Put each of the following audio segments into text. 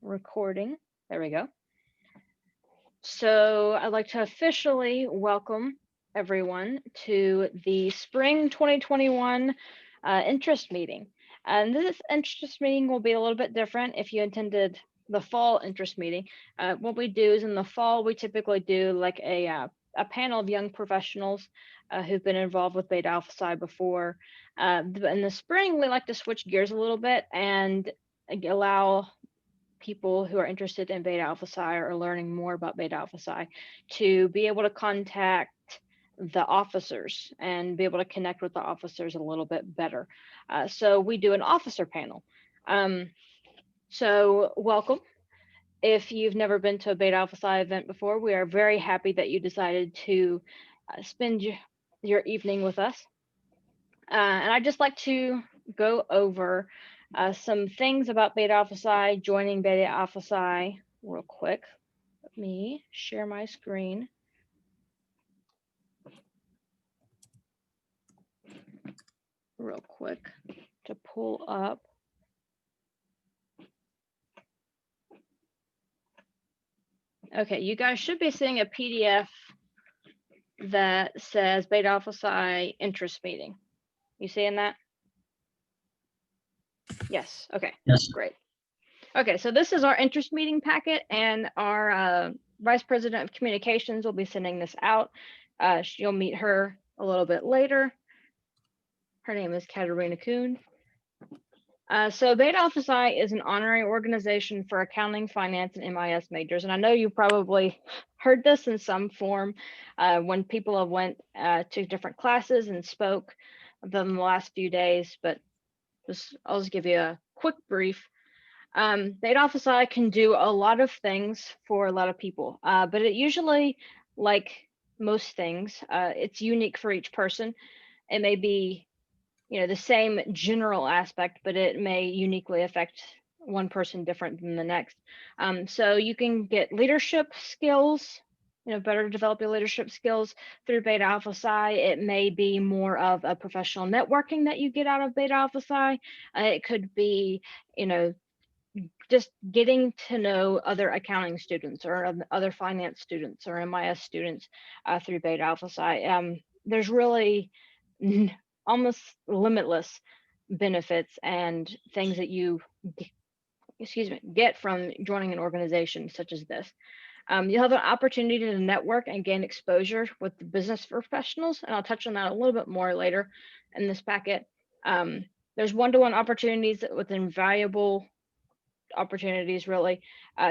recording. There we go. So I'd like to officially welcome everyone to the spring 2021 interest meeting. And this interest meeting will be a little bit different if you attended the fall interest meeting. What we do is in the fall, we typically do like a panel of young professionals who've been involved with Beta Alpha Psi before. In the spring, we like to switch gears a little bit and allow people who are interested in Beta Alpha Psi or learning more about Beta Alpha Psi to be able to contact the officers and be able to connect with the officers a little bit better. So we do an officer panel. So welcome. If you've never been to a Beta Alpha Psi event before, we are very happy that you decided to spend your evening with us. And I'd just like to go over some things about Beta Alpha Psi, joining Beta Alpha Psi real quick. Let me share my screen. Real quick to pull up. Okay, you guys should be seeing a PDF that says Beta Alpha Psi interest meeting. You seeing that? Yes, okay, Yes. Great. Okay, so this is our interest meeting packet, and our Vice President of Communications will be sending this out. You'll meet her a little bit later. Her name is Katerina Kuhn. So Beta Alpha Psi is an honorary organization for accounting, finance, and MIS majors. And I know you probably heard this in some form when people have went to different classes and spoke them the last few days, but I'll just give you a quick brief. Beta Alpha Psi can do a lot of things for a lot of people, but it usually, like most things, it's unique for each person. It may be the same general aspect, but it may uniquely affect one person different than the next. So you can get leadership skills, better develop your leadership skills through Beta Alpha Psi. It may be more of a professional networking that you get out of Beta Alpha Psi. It could be, just getting to know other accounting students or other finance students or MIS students through Beta Alpha Psi. There's really almost limitless benefits and things that you get from joining an organization such as this. You'll have an opportunity to network and gain exposure with the business professionals, and I'll touch on that a little bit more later in this packet. There's one-to-one opportunities with invaluable opportunities really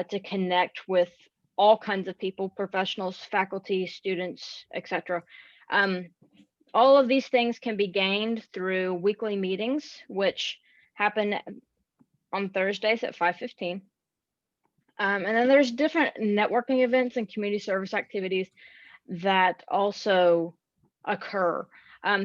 to connect with all kinds of people, professionals, faculty, students, etc. All of these things can be gained through weekly meetings, which happen on Thursdays at 5:15. And then there's different networking events and community service activities that also occur.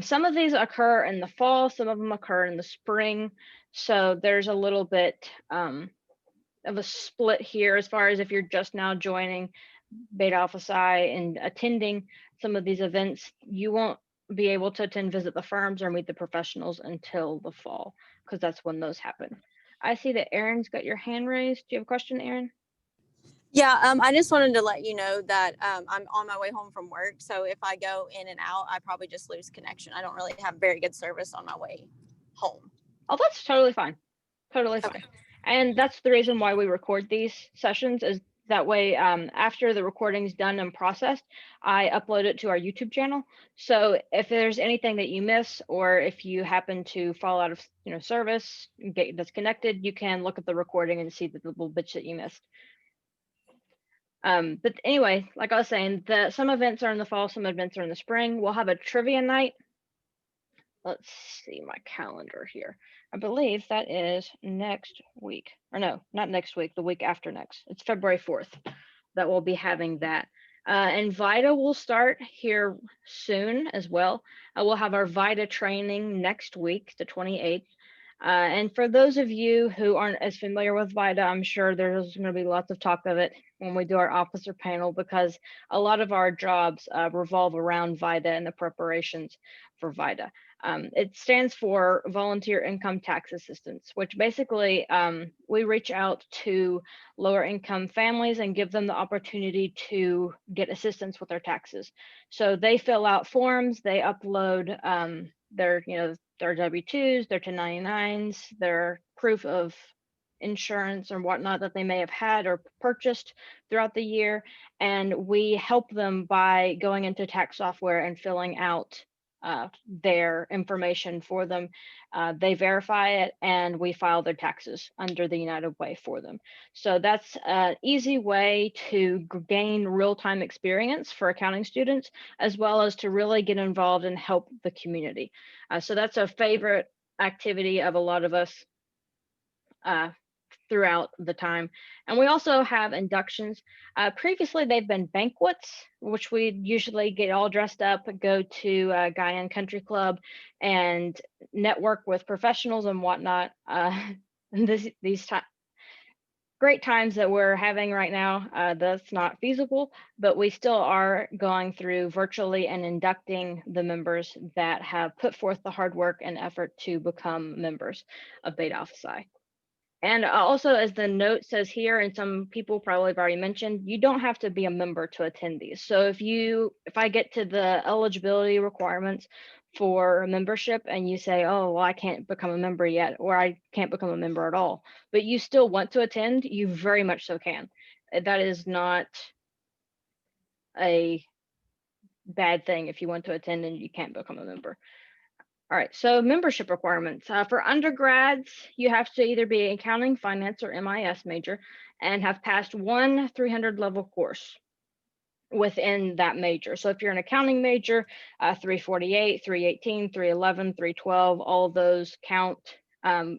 Some of these occur in the fall, some of them occur in the spring. So there's a little bit of a split here as far as if you're just now joining Beta Alpha Psi and attending some of these events, you won't be able to attend, visit the firms or meet the professionals until the fall, because that's when those happen. I see that Erin's got your hand raised. Do you have a question, Erin? Yeah, I just wanted to let you know that I'm on my way home from work. So if I go in and out, I probably just lose connection. I don't really have very good service on my way home. Oh, that's totally fine. Totally fine. Okay. And that's the reason why we record these sessions, is that way after the recording's done and processed, I upload it to our YouTube channel. So if there's anything that you miss, or if you happen to fall out of service, get disconnected, you can look at the recording and see the little bits that you missed. But anyway, like I was saying, some events are in the fall, some events are in the spring. We'll have a trivia night. Let's see my calendar here. I believe that is next week, or no, not next week, the week after next. It's February 4th that we'll be having that. And VITA will start here soon as well. We'll have our VITA training next week, the 28th. And for those of you who aren't as familiar with VITA, I'm sure there's going to be lots of talk of it when we do our officer panel, because a lot of our jobs revolve around VITA and the preparations for VITA. It stands for Volunteer Income Tax Assistance, which basically we reach out to lower income families and give them the opportunity to get assistance with their taxes. So they fill out forms, they upload their, their W-2s, their 1099s, their proof of insurance or whatnot that they may have had or purchased throughout the year. And we help them by going into tax software and filling out their information for them. They verify it and we file their taxes under the United Way for them. So that's an easy way to gain real-time experience for accounting students, as well as to really get involved and help the community. So that's a favorite activity of a lot of us throughout the time. And we also have inductions. Previously, they've been banquets, which we usually get all dressed up, go to Guyan Country Club and network with professionals and whatnot. These great times that we're having right now, that's not feasible, but we still are going through virtually and inducting the members that have put forth the hard work and effort to become members of Beta Alpha Psi. And also, as the note says here, and some people probably have already mentioned, you don't have to be a member to attend these. So if I get to the eligibility requirements for membership and you say, oh, well, I can't become a member yet, or I can't become a member at all, but you still want to attend, you very much so can. That is not a bad thing if you want to attend and you can't become a member. All right, so membership requirements. For undergrads, you have to either be an accounting, finance, or MIS major and have passed one 300 level course within that major. So if you're an accounting major, 348, 318, 311, 312, all of those count.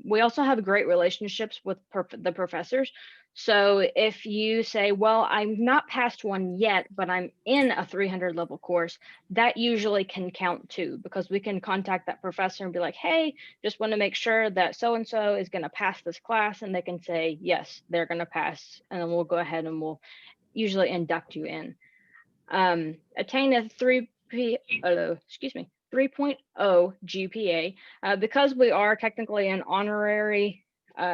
We also have great relationships with the professors. So if you say, well, I'm not past one yet, but I'm in a 300 level course, that usually can count too, because we can contact that professor and be like, hey, just want to make sure that so-and-so is going to pass this class. And they can say, yes, they're going to pass. And then we'll go ahead and we'll usually induct you in. Attain a 3.0 GPA. Because we are technically an honorary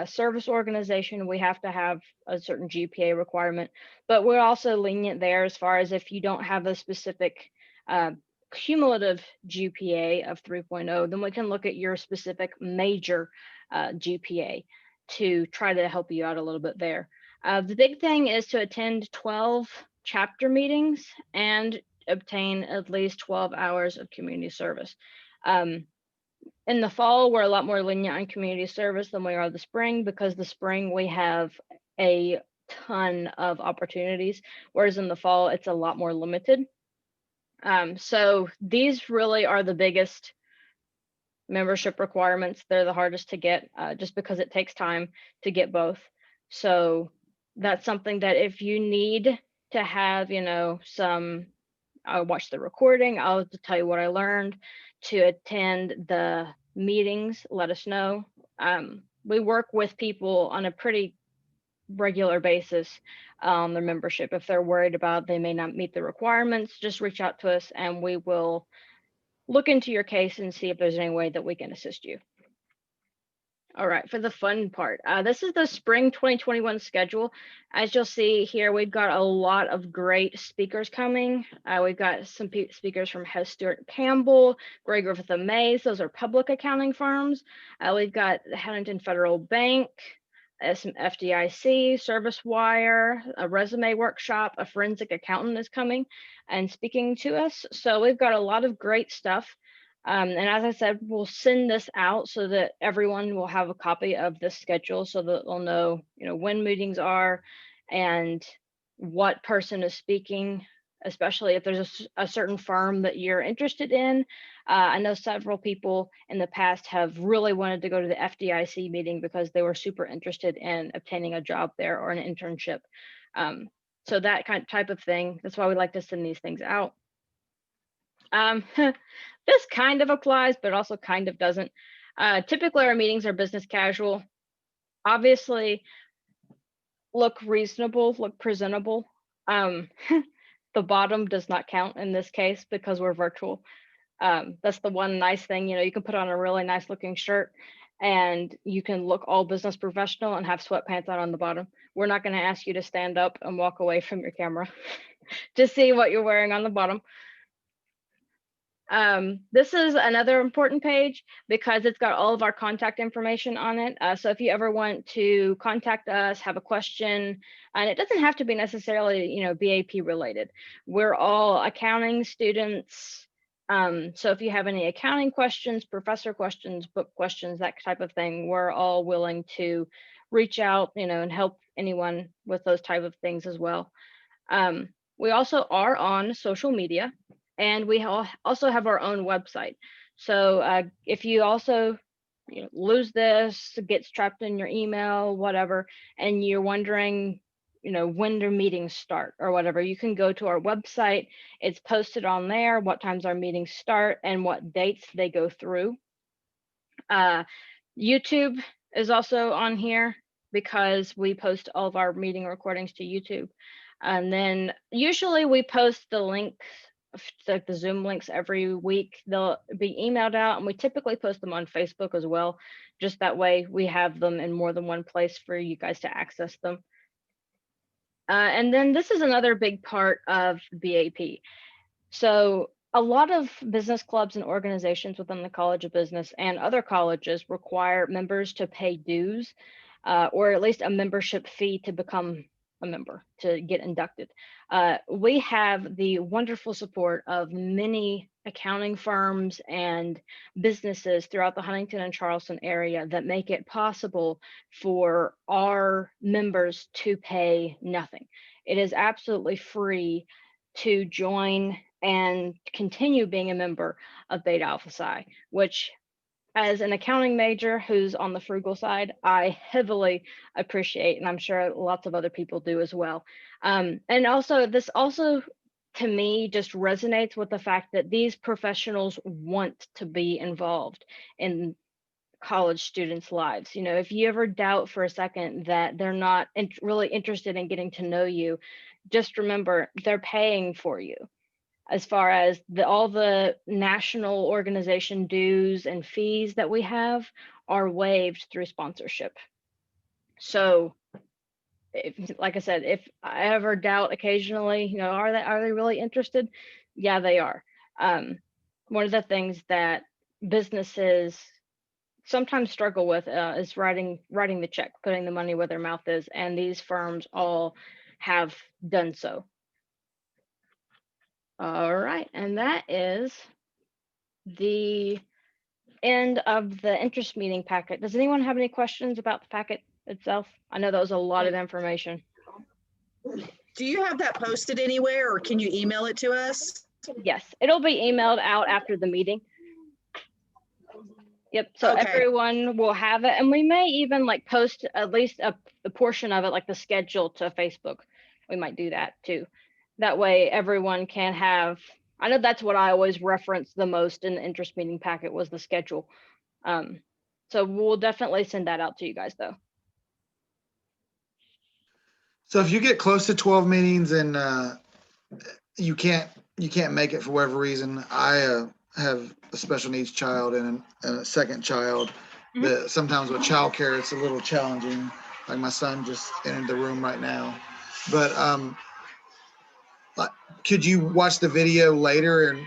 service organization, we have to have a certain GPA requirement, but we're also lenient there as far as if you don't have a specific cumulative GPA of 3.0, then we can look at your specific major GPA to try to help you out a little bit there. The big thing is to attend 12 chapter meetings and obtain at least 12 hours of community service. In the fall, we're a lot more lenient on community service than we are the spring, because the spring we have a ton of opportunities, whereas in the fall, it's a lot more limited. So these really are the biggest membership requirements. They're the hardest to get just because it takes time to get both. So that's something that if you need to have, I'll watch the recording, I'll tell you what I learned, to attend the meetings, let us know. We work with people on a pretty regular basis on their membership. If they're worried about they may not meet the requirements, just reach out to us and we will look into your case and see if there's any way that we can assist you. All right, for the fun part, this is the spring 2021 schedule. As you'll see here, we've got a lot of great speakers coming. We've got some speakers from Hess Stewart Campbell, Greg Griffith and Mays. Those are public accounting firms. We've got the Huntington Federal Bank, some FDIC, Service Wire, a resume workshop, a forensic accountant is coming and speaking to us. So we've got a lot of great stuff. And as I said, we'll send this out so that everyone will have a copy of this schedule so that they'll know, when meetings are and what person is speaking, especially if there's a certain firm that you're interested in. I know several people in the past have really wanted to go to the FDIC meeting because they were super interested in obtaining a job there or an internship. So that type of thing. That's why we like to send these things out. This kind of applies, but also kind of doesn't. Typically, our meetings are business casual. Obviously, look reasonable, look presentable. The bottom does not count in this case because we're virtual. That's the one nice thing, you can put on a really nice looking shirt and you can look all business professional and have sweatpants on the bottom. We're not going to ask you to stand up and walk away from your camera to see what you're wearing on the bottom. This is another important page because it's got all of our contact information on it. So if you ever want to contact us, have a question, and it doesn't have to be necessarily, BAP related. We're all accounting students. So if you have any accounting questions, professor questions, book questions, that type of thing, we're all willing to reach out, and help anyone with those type of things as well. We also are on social media. And we also have our own website. So if you also lose this, gets trapped in your email, whatever, and you're wondering, when do meetings start or whatever, you can go to our website. It's posted on there what times our meetings start and what dates they go through. YouTube is also on here because we post all of our meeting recordings to YouTube. And then usually we post the links, like the Zoom links, every week. They'll be emailed out, and we typically post them on Facebook as well. Just that way we have them in more than one place for you guys to access them. And then this is another big part of BAP. So a lot of business clubs and organizations within the College of Business and other colleges require members to pay dues, or at least a membership fee to become a member, to get inducted. We have the wonderful support of many accounting firms and businesses throughout the Huntington and Charleston area that make it possible for our members to pay nothing. It is absolutely free to join and continue being a member of Beta Alpha Psi, which, as an accounting major who's on the frugal side, I heavily appreciate, and I'm sure lots of other people do as well. And also, this also, to me, just resonates with the fact that these professionals want to be involved in college students' lives. If you ever doubt for a second that they're not really interested in getting to know you, just remember they're paying for you. As far as all the national organization dues and fees that we have are waived through sponsorship. So, like I said, if I ever doubt occasionally, are they really interested? Yeah, they are. One of the things that businesses sometimes struggle with is writing the check, putting the money where their mouth is, and these firms all have done so. All right, and that is the end of the interest meeting packet. Does anyone have any questions about the packet itself? I know that was a lot of information. Do you have that posted anywhere, or can you email it to us? Yes, it'll be emailed out after the meeting. Yep, so Okay. Everyone will have it, and we may even post at least a portion of it, like the schedule, to Facebook. We might do that too. That way everyone can have, I know that's what I always reference the most in the interest meeting packet was the schedule. So we'll definitely send that out to you guys though. So if you get close to 12 meetings and you can't make it for whatever reason, I have a special needs child and a second child. Mhm. That sometimes with childcare it's a little challenging. Like my son just entered the room right now, but could you watch the video later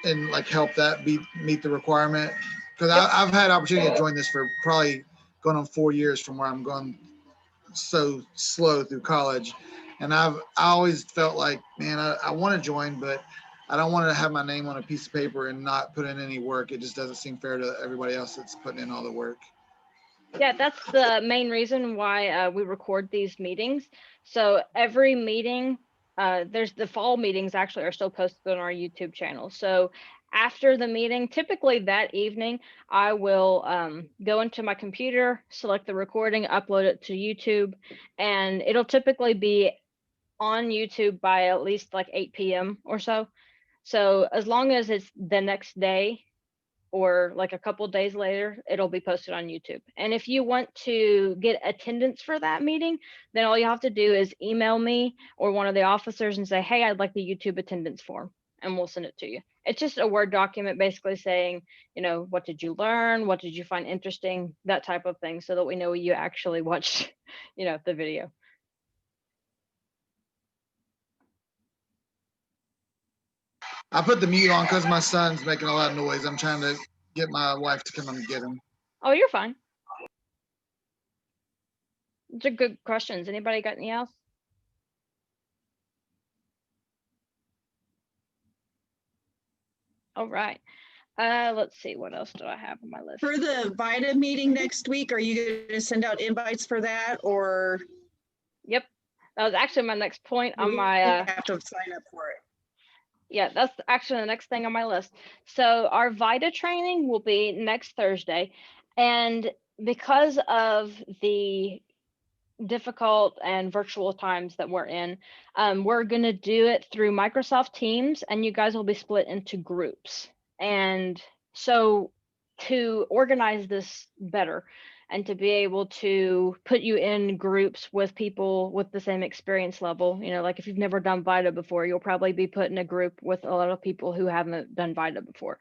and help that meet the requirement? Because I've had opportunity to join this for probably going on 4 years from where I'm going so slow through college, and I always felt like, man, I want to join, but I don't want to have my name on a piece of paper and not put in any work. It just doesn't seem fair to everybody else that's putting in all the work. Yeah, that's the main reason why we record these meetings. So every meeting, there's the fall meetings actually are still posted on our YouTube channel. So after the meeting, typically that evening, I will go into my computer, select the recording, upload it to YouTube, and it'll typically be on YouTube by at least 8 p.m. or so. So as long as it's the next day, or a couple days later, it'll be posted on YouTube. And if you want to get attendance for that meeting, then all you have to do is email me or one of the officers and say, hey, I'd like the YouTube attendance form. and we'll send it to you. It's just a Word document basically saying, what did you learn? What did you find interesting? That type of thing, so that we know you actually watched, the video. I put the mute on because my son's making a lot of noise. I'm trying to get my wife to come and get him. Oh, you're fine. Those are good questions. Anybody got any else? All right. Let's see, what else do I have on my list? For the VITA meeting next week, are you going to send out invites for that, or? Yep. That was actually my next point on we my have to sign up for it? Yeah, that's actually the next thing on my list. So our VITA training will be next Thursday. And because of the difficult and virtual times that we're in, we're going to do it through Microsoft Teams, and you guys will be split into groups. And so to organize this better and to be able to put you in groups with people with the same experience level, like if you've never done VITA before, you'll probably be put in a group with a lot of people who haven't done VITA before.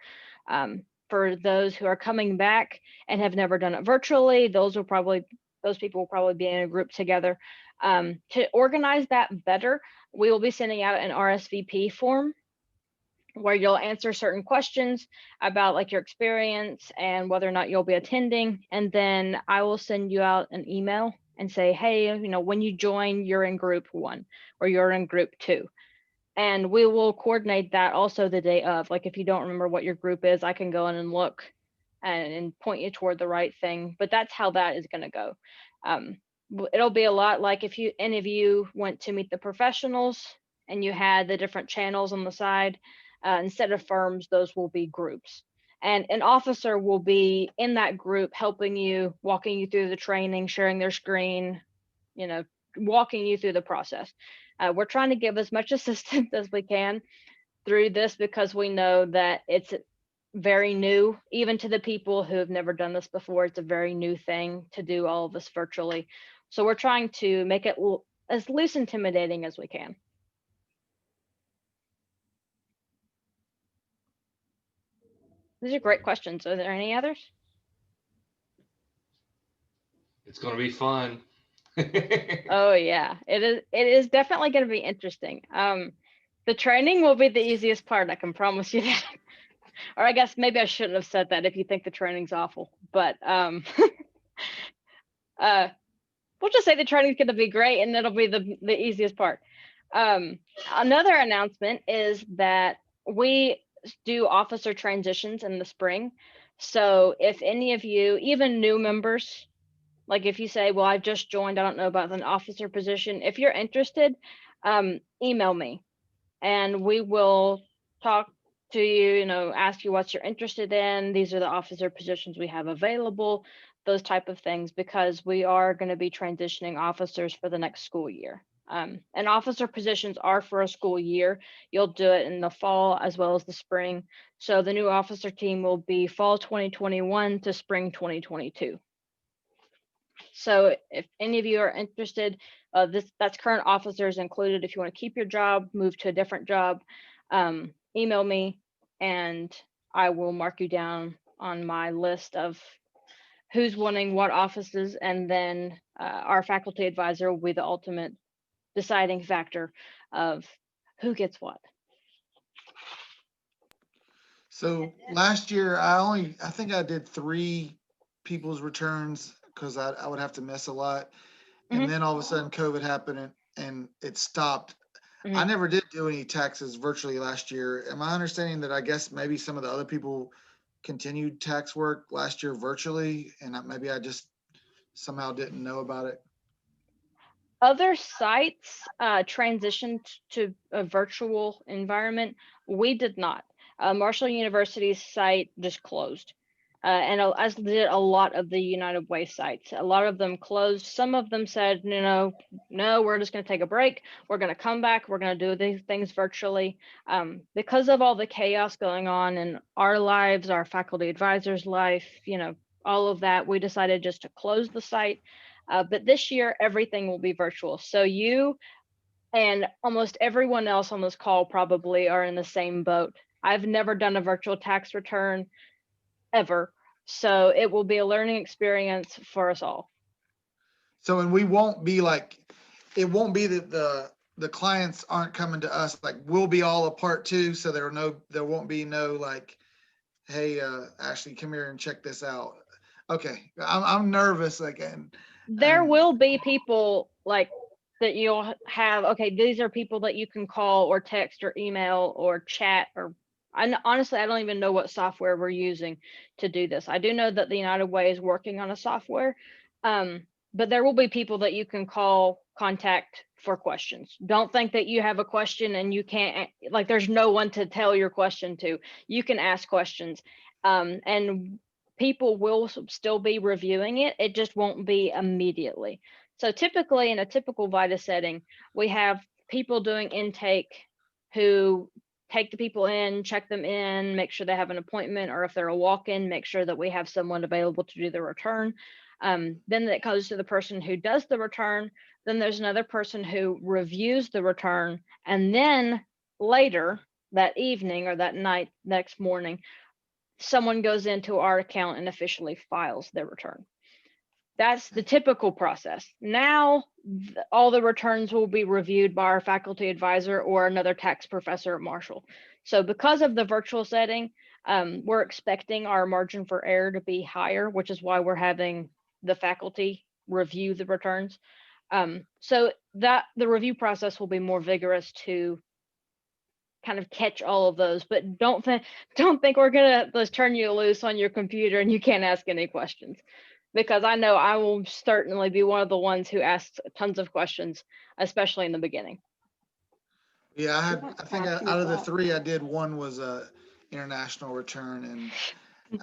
For those who are coming back and have never done it virtually, those people will probably be in a group together. To organize that better, we will be sending out an RSVP form where you'll answer certain questions about like your experience and whether or not you'll be attending. And then I will send you out an email and say, hey, when you join, you're in group 1 or you're in group 2. And we will coordinate that also the day of. Like if you don't remember what your group is, I can go in and look and point you toward the right thing. But that's how that is going to go. It'll be a lot like if any of you went to meet the professionals and you had the different channels on the side. Instead of firms, those will be groups. And an officer will be in that group helping you, walking you through the training, sharing their screen, walking you through the process. We're trying to give as much assistance as we can through this because we know that it's very new, even to the people who have never done this before. It's a very new thing to do all of this virtually. So we're trying to make it as least intimidating as we can. These are great questions. Are there any others? It's going to be fun. Oh yeah, it is definitely going to be interesting. The training will be the easiest part, I can promise you that. Or I guess maybe I shouldn't have said that if you think the training's awful, but we'll just say the training's going to be great and it'll be the easiest part. Another announcement is that we do officer transitions in the spring. So if any of you, even new members, like if you say, well, I've just joined, I don't know about an officer position. If you're interested, email me and we will talk to you, ask you what you're interested in. These are the officer positions we have available, those type of things, because we are going to be transitioning officers for the next school year. And officer positions are for a school year. You'll do it in the fall as well as the spring. So the new officer team will be fall 2021 to spring 2022. So if any of you are interested, that's current officers included. If you want to keep your job, move to a different job, email me and I will mark you down on my list of who's wanting what offices. And then our faculty advisor will be the ultimate deciding factor of who gets what. So last year, I think I did 3 people's returns because I would have to miss a lot. And then all of a sudden COVID happened and it stopped. I never did do any taxes virtually last year. Am I understanding that I guess maybe some of the other people continued tax work last year virtually and maybe I just somehow didn't know about it? Other sites transitioned to a virtual environment. We did not. Marshall University's site just closed. And as did a lot of the United Way sites. A lot of them closed. Some of them said, no, we're just going to take a break. We're going to come back. We're going to do these things virtually. Because of all the chaos going on in our lives, our faculty advisors' life, all of that, we decided just to close the site. But this year, everything will be virtual. So you And almost everyone else on this call probably are in the same boat. I've never done a virtual tax return ever. So it will be a learning experience for us all. So, and we won't be like, it won't be that the clients aren't coming to us, like we'll be all a part too. So there won't be no like, hey, Ashley, come here and check this out. Okay. I'm nervous again. There will be people like that you'll have, okay, these are people that you can call or text or email or chat or honestly, I don't even know what software we're using to do this. I do know that the United Way is working on a software, but there will be people that you can call, contact for questions. Don't think that you have a question and you can't, like, there's no one to tell your question to. You can ask questions, and people will still be reviewing it. It just won't be immediately. So typically in a typical VITA setting, we have people doing intake who take the people in, check them in, make sure they have an appointment, or if they're a walk-in, make sure that we have someone available to do the return. Then it goes to the person who does the return. Then there's another person who reviews the return. And then later that evening or that night, next morning, someone goes into our account and officially files their return. That's the typical process. Now, all the returns will be reviewed by our faculty advisor or another tax professor at Marshall. So because of the virtual setting, we're expecting our margin for error to be higher, which is why we're having the faculty review the returns. So that the review process will be more vigorous to kind of catch all of those, but don't think we're gonna just turn you loose on your computer and you can't ask any questions, because I know I will certainly be one of the ones who asks tons of questions, especially in the beginning. Yeah, I think out of the three I did, one was a international return, and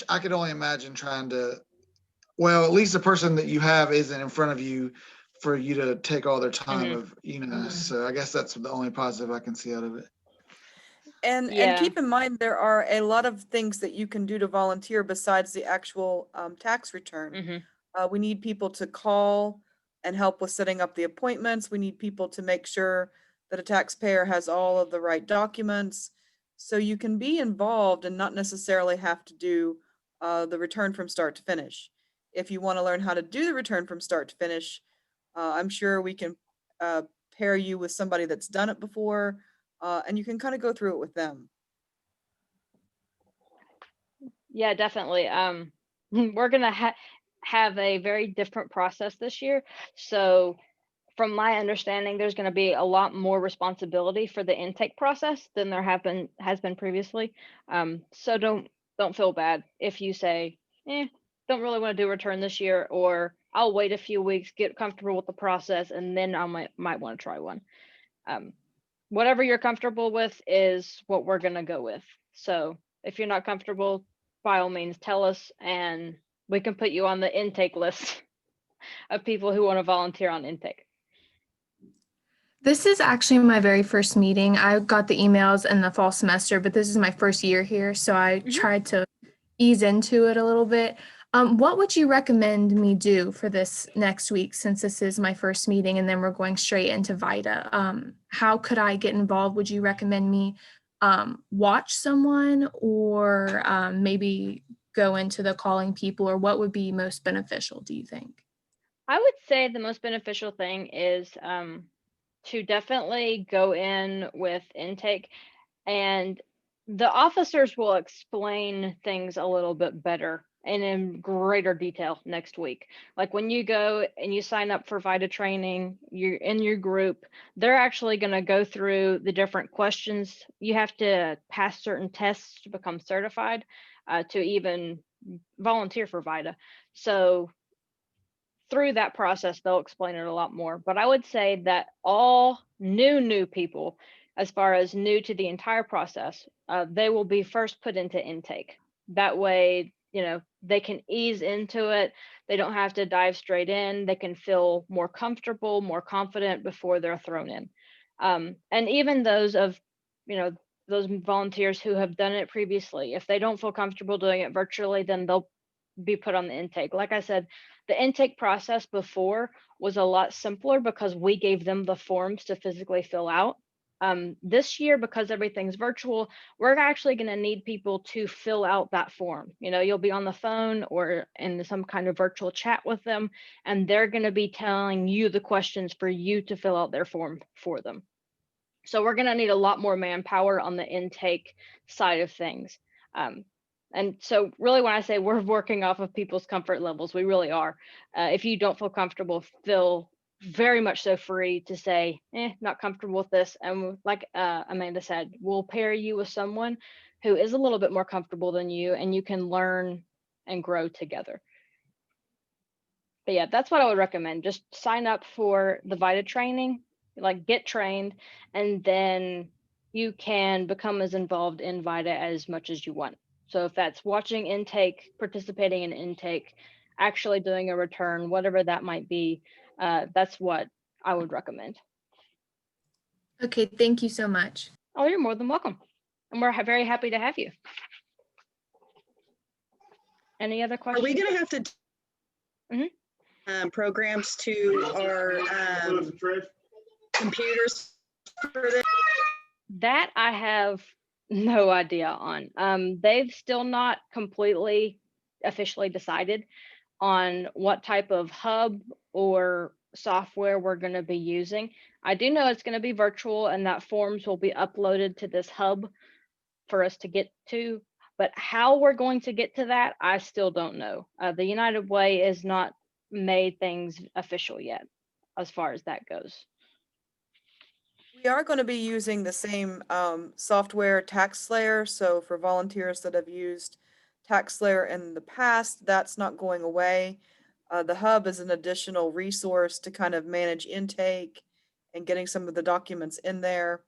I could only imagine trying to, well, at least the person that you have isn't in front of you for you to take all their time so I guess that's the only positive I can see out of it. And keep in mind, there are a lot of things that you can do to volunteer besides the actual tax return. We need people to call and help with setting up the appointments. We need people to make sure that a taxpayer has all of the right documents. So you can be involved and not necessarily have to do the return from start to finish. If you want to learn how to do the return from start to finish, I'm sure we can pair you with somebody that's done it before, and you can kind of go through it with them. Yeah, definitely. We're gonna have a very different process this year. So from my understanding, there's going to be a lot more responsibility for the intake process than there has been previously. So don't feel bad if you say, don't really want to do a return this year, or I'll wait a few weeks, get comfortable with the process, and then I might want to try one. Whatever you're comfortable with is what we're going to go with. So if you're not comfortable, by all means, tell us, and we can put you on the intake list of people who want to volunteer on intake. This is actually my very first meeting. I got the emails in the fall semester, but this is my first year here, so I tried to ease into it a little bit. What would you recommend me do for this next week, since this is my first meeting and then we're going straight into VITA? How could I get involved? Would you recommend me watch someone, or maybe go into the calling people, or what would be most beneficial, do you think? I would say the most beneficial thing is to definitely go in with intake, and the officers will explain things a little bit better and in greater detail next week. Like when you go and you sign up for VITA training, you're in your group, they're actually going to go through the different questions. You have to pass certain tests to become certified to even volunteer for VITA. So through that process, they'll explain it a lot more. But I would say that all new people, as far as new to the entire process, they will be first put into intake. That way, they can ease into it. They don't have to dive straight in. They can feel more comfortable, more confident before they're thrown in. And even those volunteers who have done it previously, if they don't feel comfortable doing it virtually, then they'll be put on the intake. Like I said, the intake process before was a lot simpler because we gave them the forms to physically fill out. This year, because everything's virtual, we're actually going to need people to fill out that form. You know, you'll be on the phone or in some kind of virtual chat with them, and they're going to be telling you the questions for you to fill out their form for them. So we're going to need a lot more manpower on the intake side of things. And so really when I say we're working off of people's comfort levels, we really are. If you don't feel comfortable, feel very much so free to say, not comfortable with this. And like Amanda said, we'll pair you with someone who is a little bit more comfortable than you, and you can learn and grow together. But yeah, that's what I would recommend. Just sign up for the VITA training, like get trained, and then you can become as involved in VITA as much as you want. So if that's watching intake, participating in intake, actually doing a return, whatever that might be, that's what I would recommend. Okay, thank you so much. Oh, you're more than welcome. And we're very happy to have you. Any other questions? Are we going to have to programs to our computers for this? That I have no idea on. They've still not completely officially decided on what type of hub or software we're going to be using. I do know it's going to be virtual and that forms will be uploaded to this hub for us to get to, but how we're going to get to that, I still don't know. The United Way has not made things official yet as far as that goes. We are going to be using the same software, TaxSlayer. So for volunteers that have used TaxSlayer in the past, that's not going away. The hub is an additional resource to kind of manage intake and getting some of the documents in there.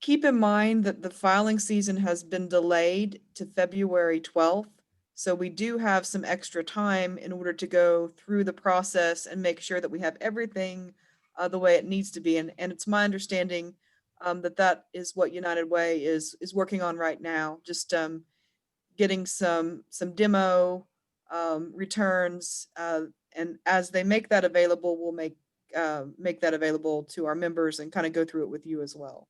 Keep in mind that the filing season has been delayed to February 12th. So we do have some extra time in order to go through the process and make sure that we have everything the way it needs to be. And it's my understanding that is what United Way is working on right now. Just getting some demo returns, and as they make that available, we'll make that available to our members and kind of go through it with you as well.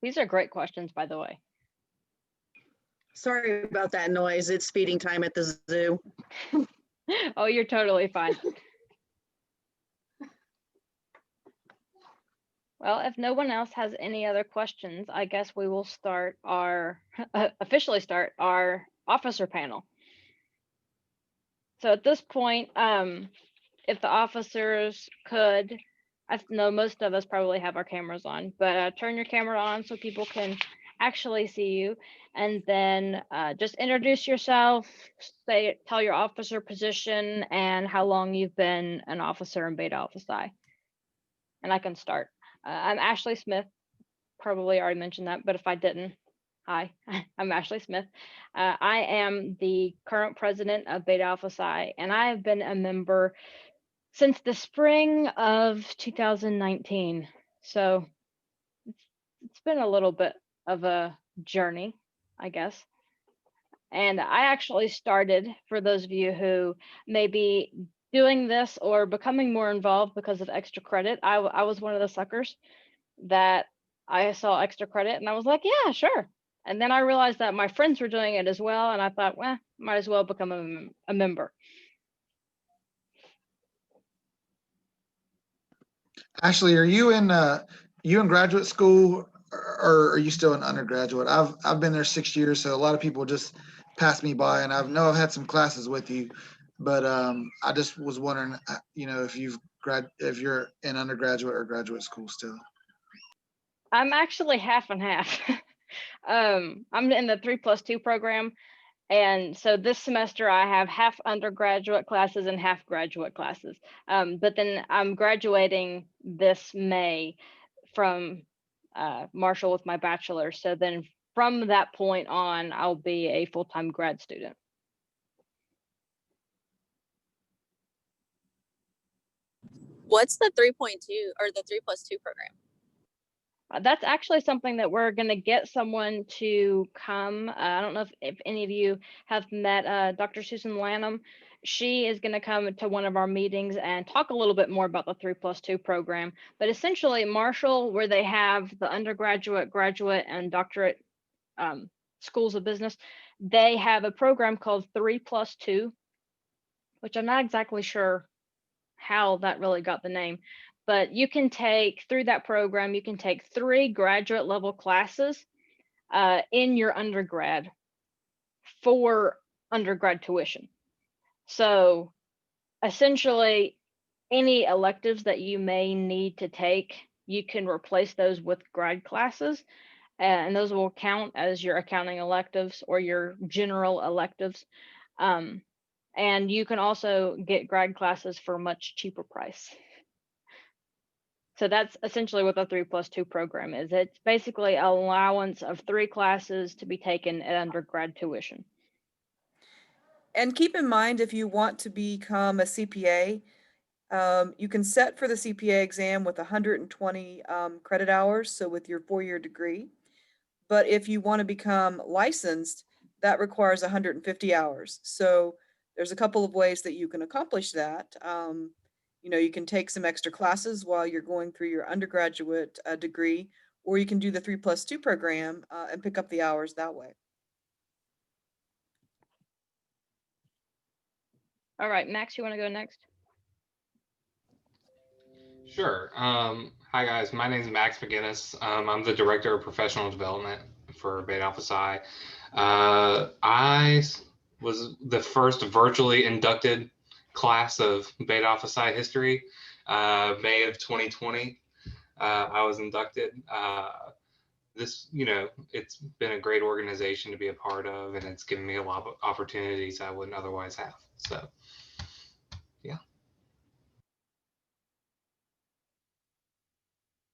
These are great questions, by the way. Sorry about that noise. It's feeding time at the zoo. Oh, you're totally fine. Well, if no one else has any other questions, I guess we will start our officially start our officer panel. So at this point, if the officers could, I know most of us probably have our cameras on, but turn your camera on so people can actually see you, and then just introduce yourself, tell your officer position and how long you've been an officer in Beta Alpha Psi. And I can start. I'm Ashley Smith. Probably already mentioned that, but if I didn't, hi, I'm Ashley Smith. I am the current president of Beta Alpha Psi, and I have been a member since the spring of 2019. So it's been a little bit of a journey, I guess. And I actually started, for those of you who may be doing this or becoming more involved because of extra credit, I was one of the suckers that I saw extra credit and I was like, yeah, sure. And then I realized that my friends were doing it as well. And I thought, well, might as well become a member. Ashley, are you in graduate school or are you still an undergraduate? I've been there 6 years, so a lot of people just pass me by, and I've had some classes with you, but I just was wondering, if you're in undergraduate or graduate school still. I'm actually half and half. I'm in the 3+2 program. And so this semester I have half undergraduate classes and half graduate classes. But then I'm graduating this May from Marshall with my bachelor. So then from that point on, I'll be a full-time grad student. What's the 3.2 or the 3+2 program? That's actually something that we're going to get someone to come. I don't know if any of you have met Dr. Susan Lanham. She is going to come to one of our meetings and talk a little bit more about the 3+2 program. But essentially, Marshall, where they have the undergraduate, graduate, and doctorate schools of business, they have a program called 3+2, which I'm not exactly sure how that really got the name. But you can take, through that program, you can take 3 graduate level classes in your undergrad for undergrad tuition. So essentially, any electives that you may need to take, you can replace those with grad classes, and those will count as your accounting electives or your general electives. And you can also get grad classes for a much cheaper price. So that's essentially what the 3+2 program is. It's basically an allowance of 3 classes to be taken at undergrad tuition. And keep in mind, if you want to become a CPA, you can set for the CPA exam with 120 credit hours, so with your 4-year degree. But if you want to become licensed, that requires 150 hours. So there's a couple of ways that you can accomplish that. You can take some extra classes while you're going through your undergraduate degree, or you can do the 3+2 program and pick up the hours that way. All right, Max, you want to go next? Sure. Hi guys, my name is Max McGinnis. I'm the Director of Professional Development for Beta Alpha Psi. I was the first virtually inducted class of Beta Alpha Psi history. May of 2020, I was inducted. It's been a great organization to be a part of, and it's given me a lot of opportunities I wouldn't otherwise have. So, yeah.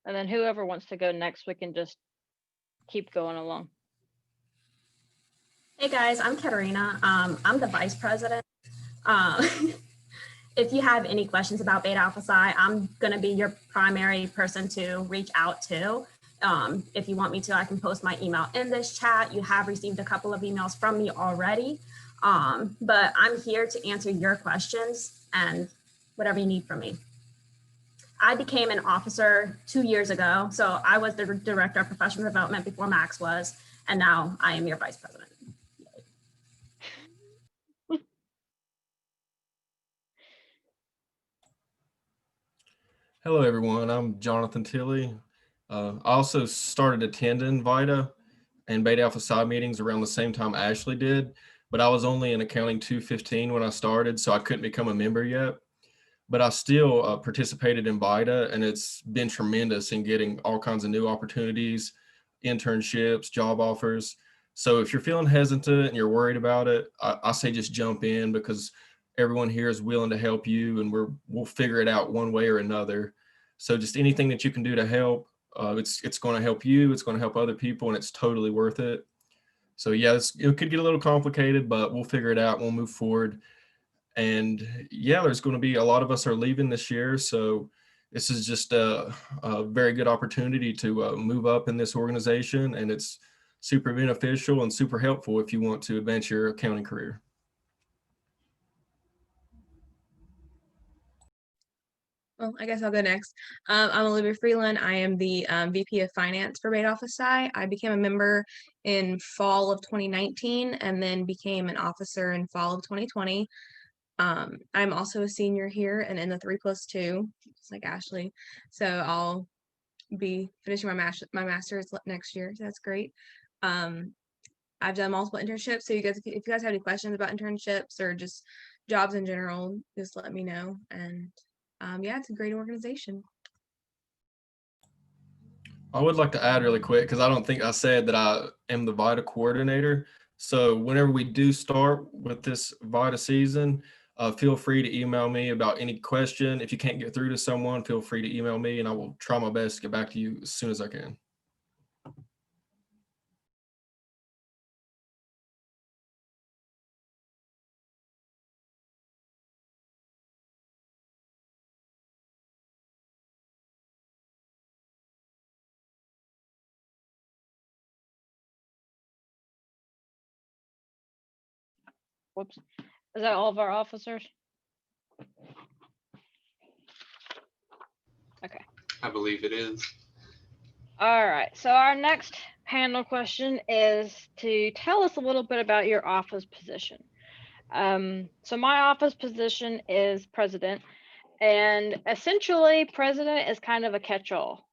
And then whoever wants to go next, we can just keep going along. Hey guys, I'm Katerina. I'm the vice president. If you have any questions about Beta Alpha Psi, I'm going to be your primary person to reach out to. If you want me to, I can post my email in this chat. You have received a couple of emails from me already, but I'm here to answer your questions and whatever you need from me. I became an officer 2 years ago, so I was the director of professional development before Max was, and now I am your vice president. Hello, everyone. I'm Jonathan Tilley. I also started attending VITA and Beta Alpha Psi meetings around the same time Ashley did, but I was only in Accounting 215 when I started, so I couldn't become a member yet. But I still participated in VITA, and it's been tremendous in getting all kinds of new opportunities, internships, job offers. So if you're feeling hesitant and you're worried about it, I say just jump in, because everyone here is willing to help you, and we'll figure it out one way or another. So just anything that you can do to help, it's going to help you, it's going to help other people, and it's totally worth it. So yeah, it could get a little complicated, but we'll figure it out. We'll move forward. And yeah, there's going to be a lot of us are leaving this year. So this is just a very good opportunity to move up in this organization. And it's super beneficial and super helpful if you want to advance your accounting career. Well, I guess I'll go next. I'm Olivia Freeland. I am the VP of Finance for Beta Alpha Psi. I became a member in fall of 2019 and then became an officer in fall of 2020. I'm also a senior here and in the 3+2, just like Ashley. So I'll be finishing my master's next year. So that's great. I've done multiple internships. So if you guys have any questions about internships or just jobs in general, just let me know. And yeah, it's a great organization. I would like to add really quick, because I don't think I said that I am the VITA coordinator. So whenever we do start with this VITA season, feel free to email me about any question. If you can't get through to someone, feel free to email me, and I will try my best to get back to you as soon as I can. Whoops. Is that all of our officers? Okay. I believe it is. All right. So our next panel question is to tell us a little bit about your office position. So my office position is president, and essentially president is kind of a catch-all.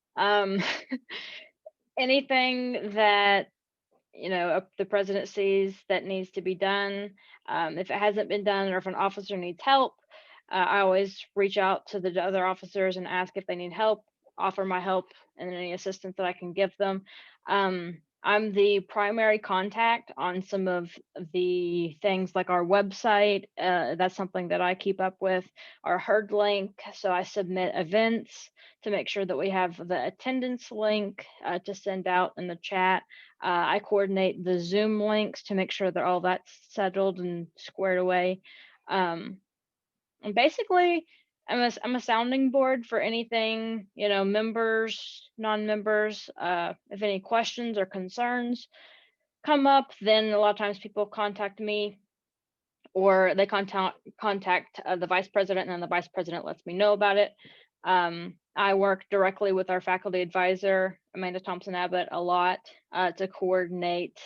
Anything that the president sees that needs to be done, if it hasn't been done or if an officer needs help, I always reach out to the other officers and ask if they need help, offer my help and any assistance that I can give them. I'm the primary contact on some of the things like our website. That's something that I keep up with. Our herd link. So I submit events to make sure that we have the attendance link to send out in the chat. I coordinate the Zoom links to make sure that all that's settled and squared away. And basically, I'm a sounding board for anything, members, non-members. If any questions or concerns come up, then a lot of times people contact me, or they contact the vice president, and then the vice president lets me know about it. I work directly with our faculty advisor, Amanda Thompson Abbott, a lot to coordinate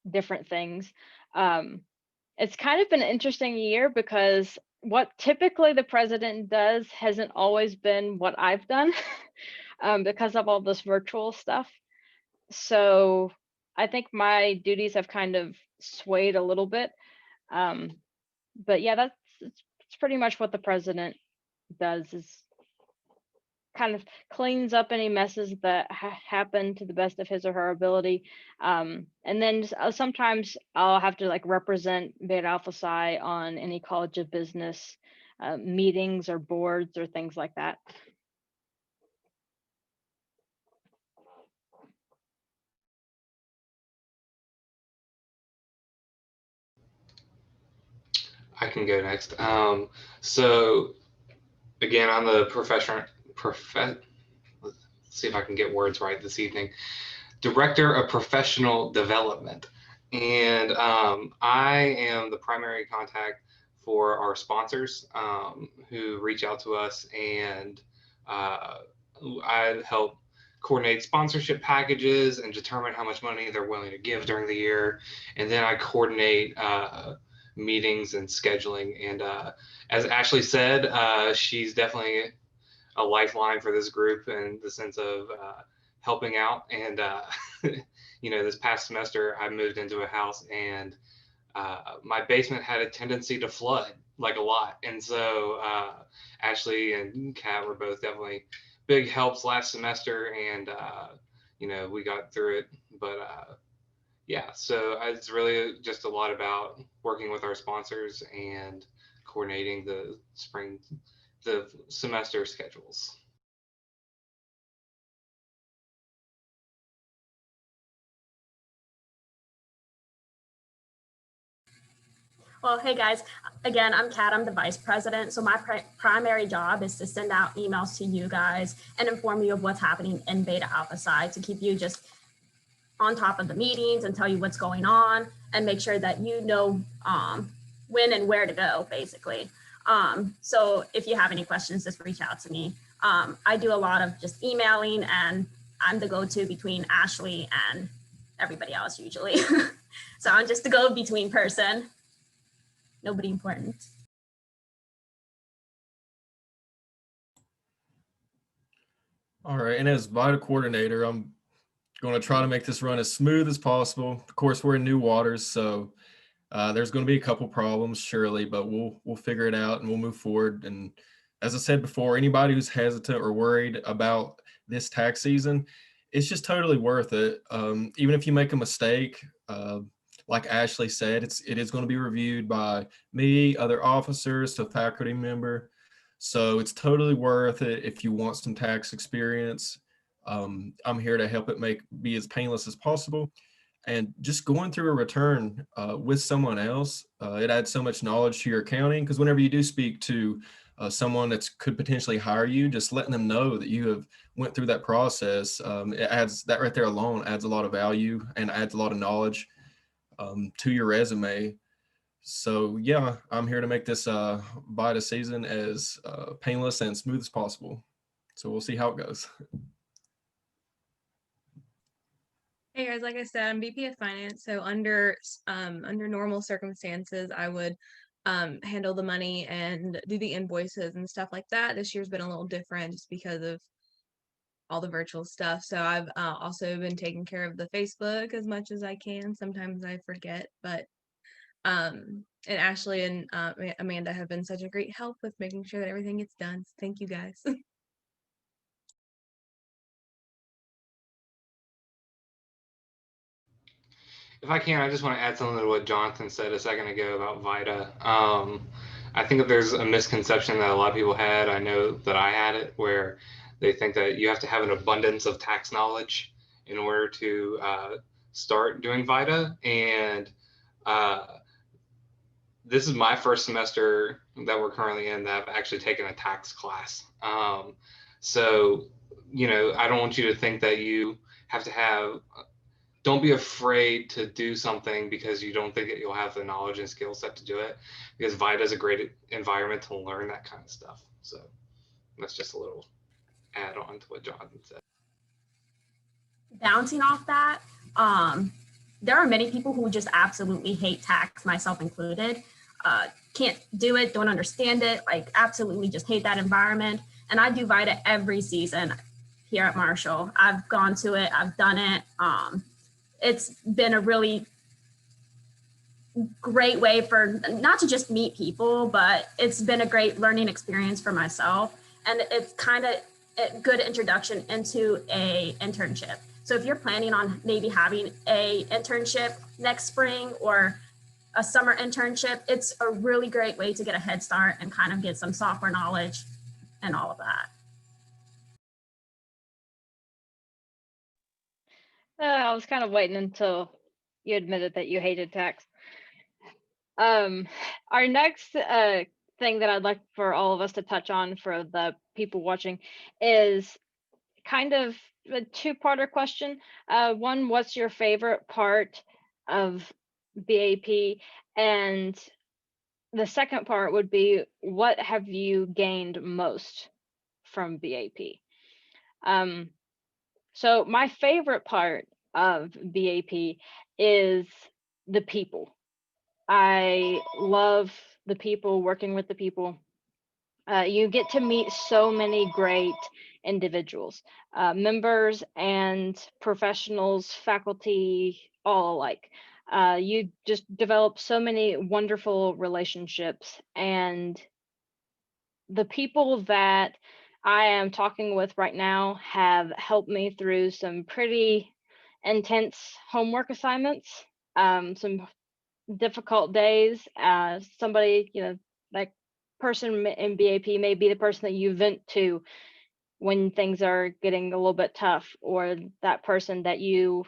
different things. It's kind of been an interesting year because what typically the president does hasn't always been what I've done because of all this virtual stuff. So I think my duties have kind of swayed a little bit. But yeah, it's pretty much what the president does, is kind of cleans up any messes that happen to the best of his or her ability. And then sometimes I'll have to represent Beta Alpha Psi on any College of Business meetings or boards or things like that. I can go next. So again, I'm the let's see if I can get words right this evening. Director of Professional Development. And I am the primary contact for our sponsors who reach out to us, and I help coordinate sponsorship packages and determine how much money they're willing to give during the year. And then I coordinate meetings and scheduling. And as Ashley said, she's definitely a lifeline for this group in the sense of helping out. And this past semester I moved into a house, and my basement had a tendency to flood a lot. And so Ashley and Kat were both definitely big helps last semester, and we got through it. But yeah, so it's really just a lot about working with our sponsors and coordinating the semester schedules. Well, hey guys, again, I'm Kat, I'm the vice president. So my primary job is to send out emails to you guys and inform you of what's happening in Beta Alpha Psi, to keep you just on top of the meetings and tell you what's going on and make sure that you know when and where to go, basically. So if you have any questions, just reach out to me. I do a lot of just emailing, and I'm the go-to between Ashley and everybody else usually. So I'm just the go-between person. Nobody important. All right, and as VITA coordinator, I'm going to try to make this run as smooth as possible. Of course, we're in new waters, so there's going to be a couple problems, surely, but we'll figure it out and we'll move forward. And as I said before, anybody who's hesitant or worried about this tax season, it's just totally worth it. Even if you make a mistake, like Ashley said, it is going to be reviewed by me, other officers, a faculty member. So it's totally worth it if you want some tax experience. I'm here to help it be as painless as possible. And just going through a return with someone else, it adds so much knowledge to your accounting, because whenever you do speak to someone that could potentially hire you, just letting them know that you have went through that process, it adds, that right there alone adds a lot of value and adds a lot of knowledge to your resume. So yeah, I'm here to make this Beta season as painless and smooth as possible. So we'll see how it goes. Hey guys, like I said, I'm VP of Finance. So under normal circumstances, I would handle the money and do the invoices and stuff like that. This year's been a little different just because of all the virtual stuff. So I've also been taking care of the Facebook as much as I can. Sometimes I forget, but and Ashley and Amanda have been such a great help with making sure that everything gets done. So thank you guys. If I can, I just want to add something to what Jonathan said a second ago about VITA. I think that there's a misconception that a lot of people had. I know that I had it, where they think that you have to have an abundance of tax knowledge in order to start doing VITA. And this is my first semester that we're currently in that I've actually taken a tax class. So, you know, I don't want you to think that you have to have, don't be afraid to do something because you don't think that you'll have the knowledge and skill set to do it, because VITA is a great environment to learn that kind of stuff. So that's just a little add on to what Jonathan said. Bouncing off that, there are many people who just absolutely hate tax, myself included. Can't do it, don't understand it, like absolutely just hate that environment. And I do VITA every season here at Marshall. I've gone to it, I've done it. It's been a really great way for not to just meet people, but it's been a great learning experience for myself. And it's kind of a good introduction into a internship. So if you're planning on maybe having a internship next spring or a summer internship, it's a really great way to get a head start and kind of get some software knowledge and all of that. I was kind of waiting until you admitted that you hated tax. Our next thing that I'd like for all of us to touch on for the people watching is kind of a two-parter question. One, what's your favorite part of BAP? And the second part would be, what have you gained most from BAP? So my favorite part of BAP is the people. I love the people, working with the people. You get to meet so many great individuals, members and professionals, faculty, all alike. You just develop so many wonderful relationships, and the people that I am talking with right now have helped me through some pretty intense homework assignments, some difficult days. Somebody, you know, that person in BAP may be the person that you vent to when things are getting a little bit tough, or that person that you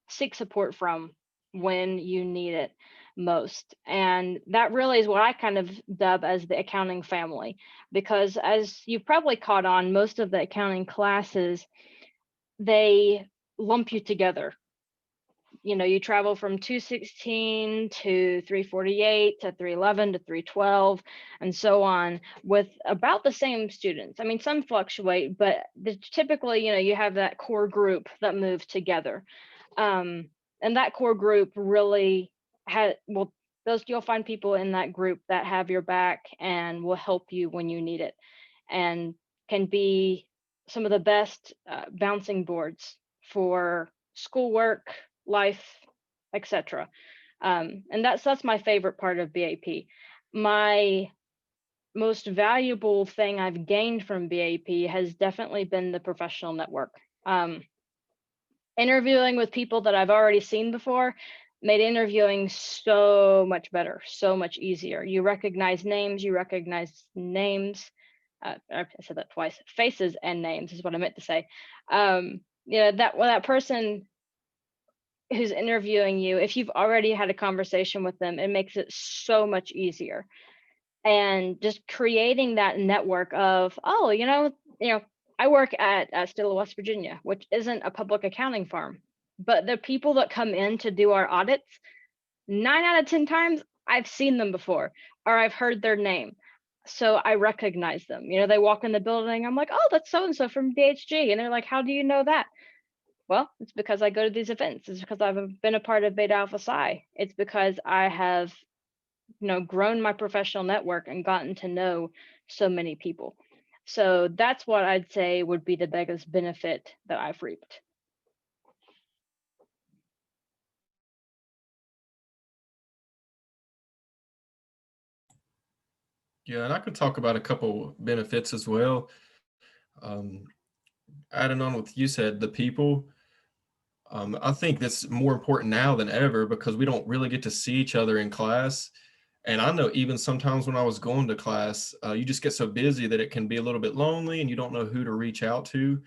seek support from when you need it most. And that really is what I kind of dub as the accounting family, because as you've probably caught on, most of the accounting classes, they lump you together. You know, you travel from 216 to 348 to 311 to 312 and so on, with about the same students. I mean, some fluctuate, but typically, you know, you have that core group that moves together. And that core group really you'll find people in that group that have your back and will help you when you need it, and can be some of the best bouncing boards for schoolwork, life, etc. And that's my favorite part of BAP. My most valuable thing I've gained from BAP has definitely been the professional network. Interviewing with people that I've already seen before made interviewing so much better, so much easier. You recognize names, I said that twice, faces and names is what I meant to say. You know, that person who's interviewing you, if you've already had a conversation with them, it makes it so much easier. And just creating that network of, oh, you know, I work at Stilla, West Virginia, which isn't a public accounting firm, but the people that come in to do our audits, 9 out of 10 times, I've seen them before, or I've heard their name. So I recognize them. You know, they walk in the building, I'm like, oh, that's so-and-so from BHG. And they're like, how do you know that? Well, it's because I go to these events. It's because I've been a part of Beta Alpha Psi. It's because I have, you know, grown my professional network and gotten to know so many people. So that's what I'd say would be the biggest benefit that I've reaped. Yeah, and I could talk about a couple benefits as well. Adding on what you said, the people, I think that's more important now than ever because we don't really get to see each other in class. And I know even sometimes when I was going to class, you just get so busy that it can be a little bit lonely and you don't know who to reach out to.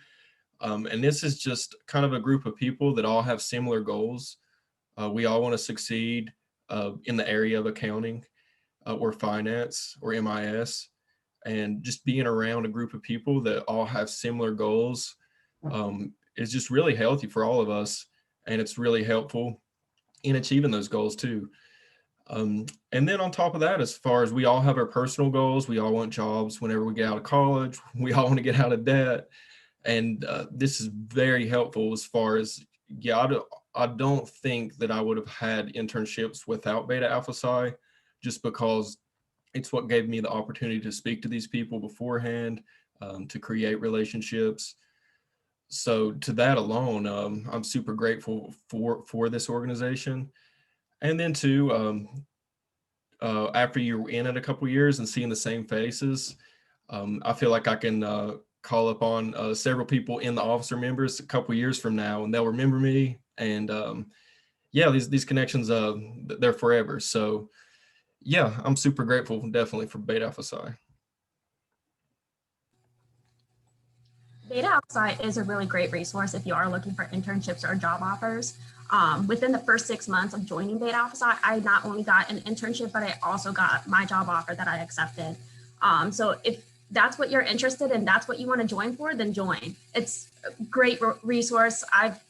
And this is just kind of a group of people that all have similar goals. We all want to succeed in the area of accounting or finance or MIS. And just being around a group of people that all have similar goals is just really healthy for all of us. And it's really helpful in achieving those goals too. And then on top of that, as far as we all have our personal goals, we all want jobs whenever we get out of college, we all want to get out of debt. And this is very helpful as far as, yeah, I don't think that I would have had internships without Beta Alpha Psi, just because it's what gave me the opportunity to speak to these people beforehand, to create relationships. So to that alone, I'm super grateful for this organization. And then too, after you're in it a couple years and seeing the same faces, I feel like I can call upon several people in the officer members a couple years from now, and they'll remember me. And yeah, these connections, they're forever. So yeah, I'm super grateful, definitely, for Beta Alpha Psi. Beta Alpha Psi is a really great resource if you are looking for internships or job offers. Within the first 6 months of joining Beta Alpha Psi, I not only got an internship, but I also got my job offer that I accepted. So if that's what you're interested in, that's what you want to join for, then join. It's a great resource. I've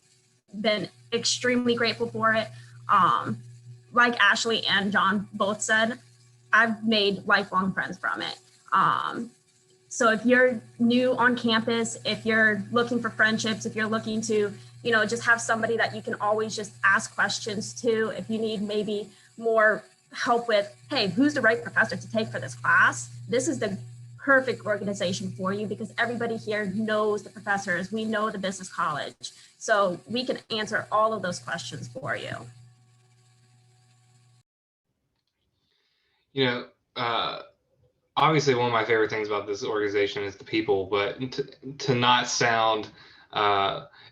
been extremely grateful for it. Like Ashley and John both said, I've made lifelong friends from it. So if you're new on campus, if you're looking for friendships, if you're looking to, you know, just have somebody that you can always just ask questions to, if you need maybe more help with, hey, who's the right professor to take for this class? This is the perfect organization for you because everybody here knows the professors. We know the business college. So we can answer all of those questions for you. You know, obviously one of my favorite things about this organization is the people, but to not sound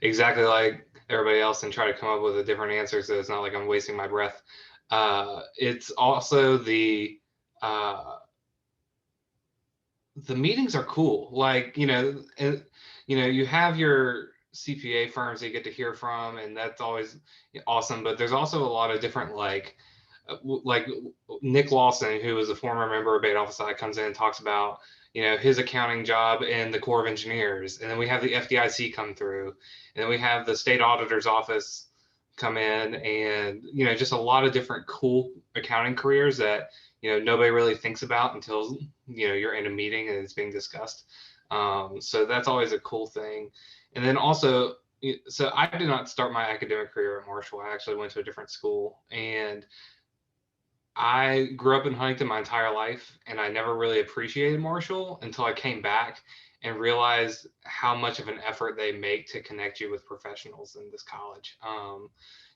exactly like everybody else and try to come up with a different answer so it's not like I'm wasting my breath. It's also the meetings are cool. Like, you know, you have your CPA firms that you get to hear from, and that's always awesome. But there's also a lot of different like Nick Lawson, who is a former member of Beta Alpha Psi, comes in and talks about, you know, his accounting job in the Corps of Engineers. And then we have the FDIC come through, and then we have the state auditor's office come in, and, you know, just a lot of different cool accounting careers that, you know, nobody really thinks about until, you know, you're in a meeting and it's being discussed. So that's always a cool thing. And then also, so I did not start my academic career at Marshall. I actually went to a different school, and I grew up in Huntington my entire life, and I never really appreciated Marshall until I came back and realized how much of an effort they make to connect you with professionals in this college.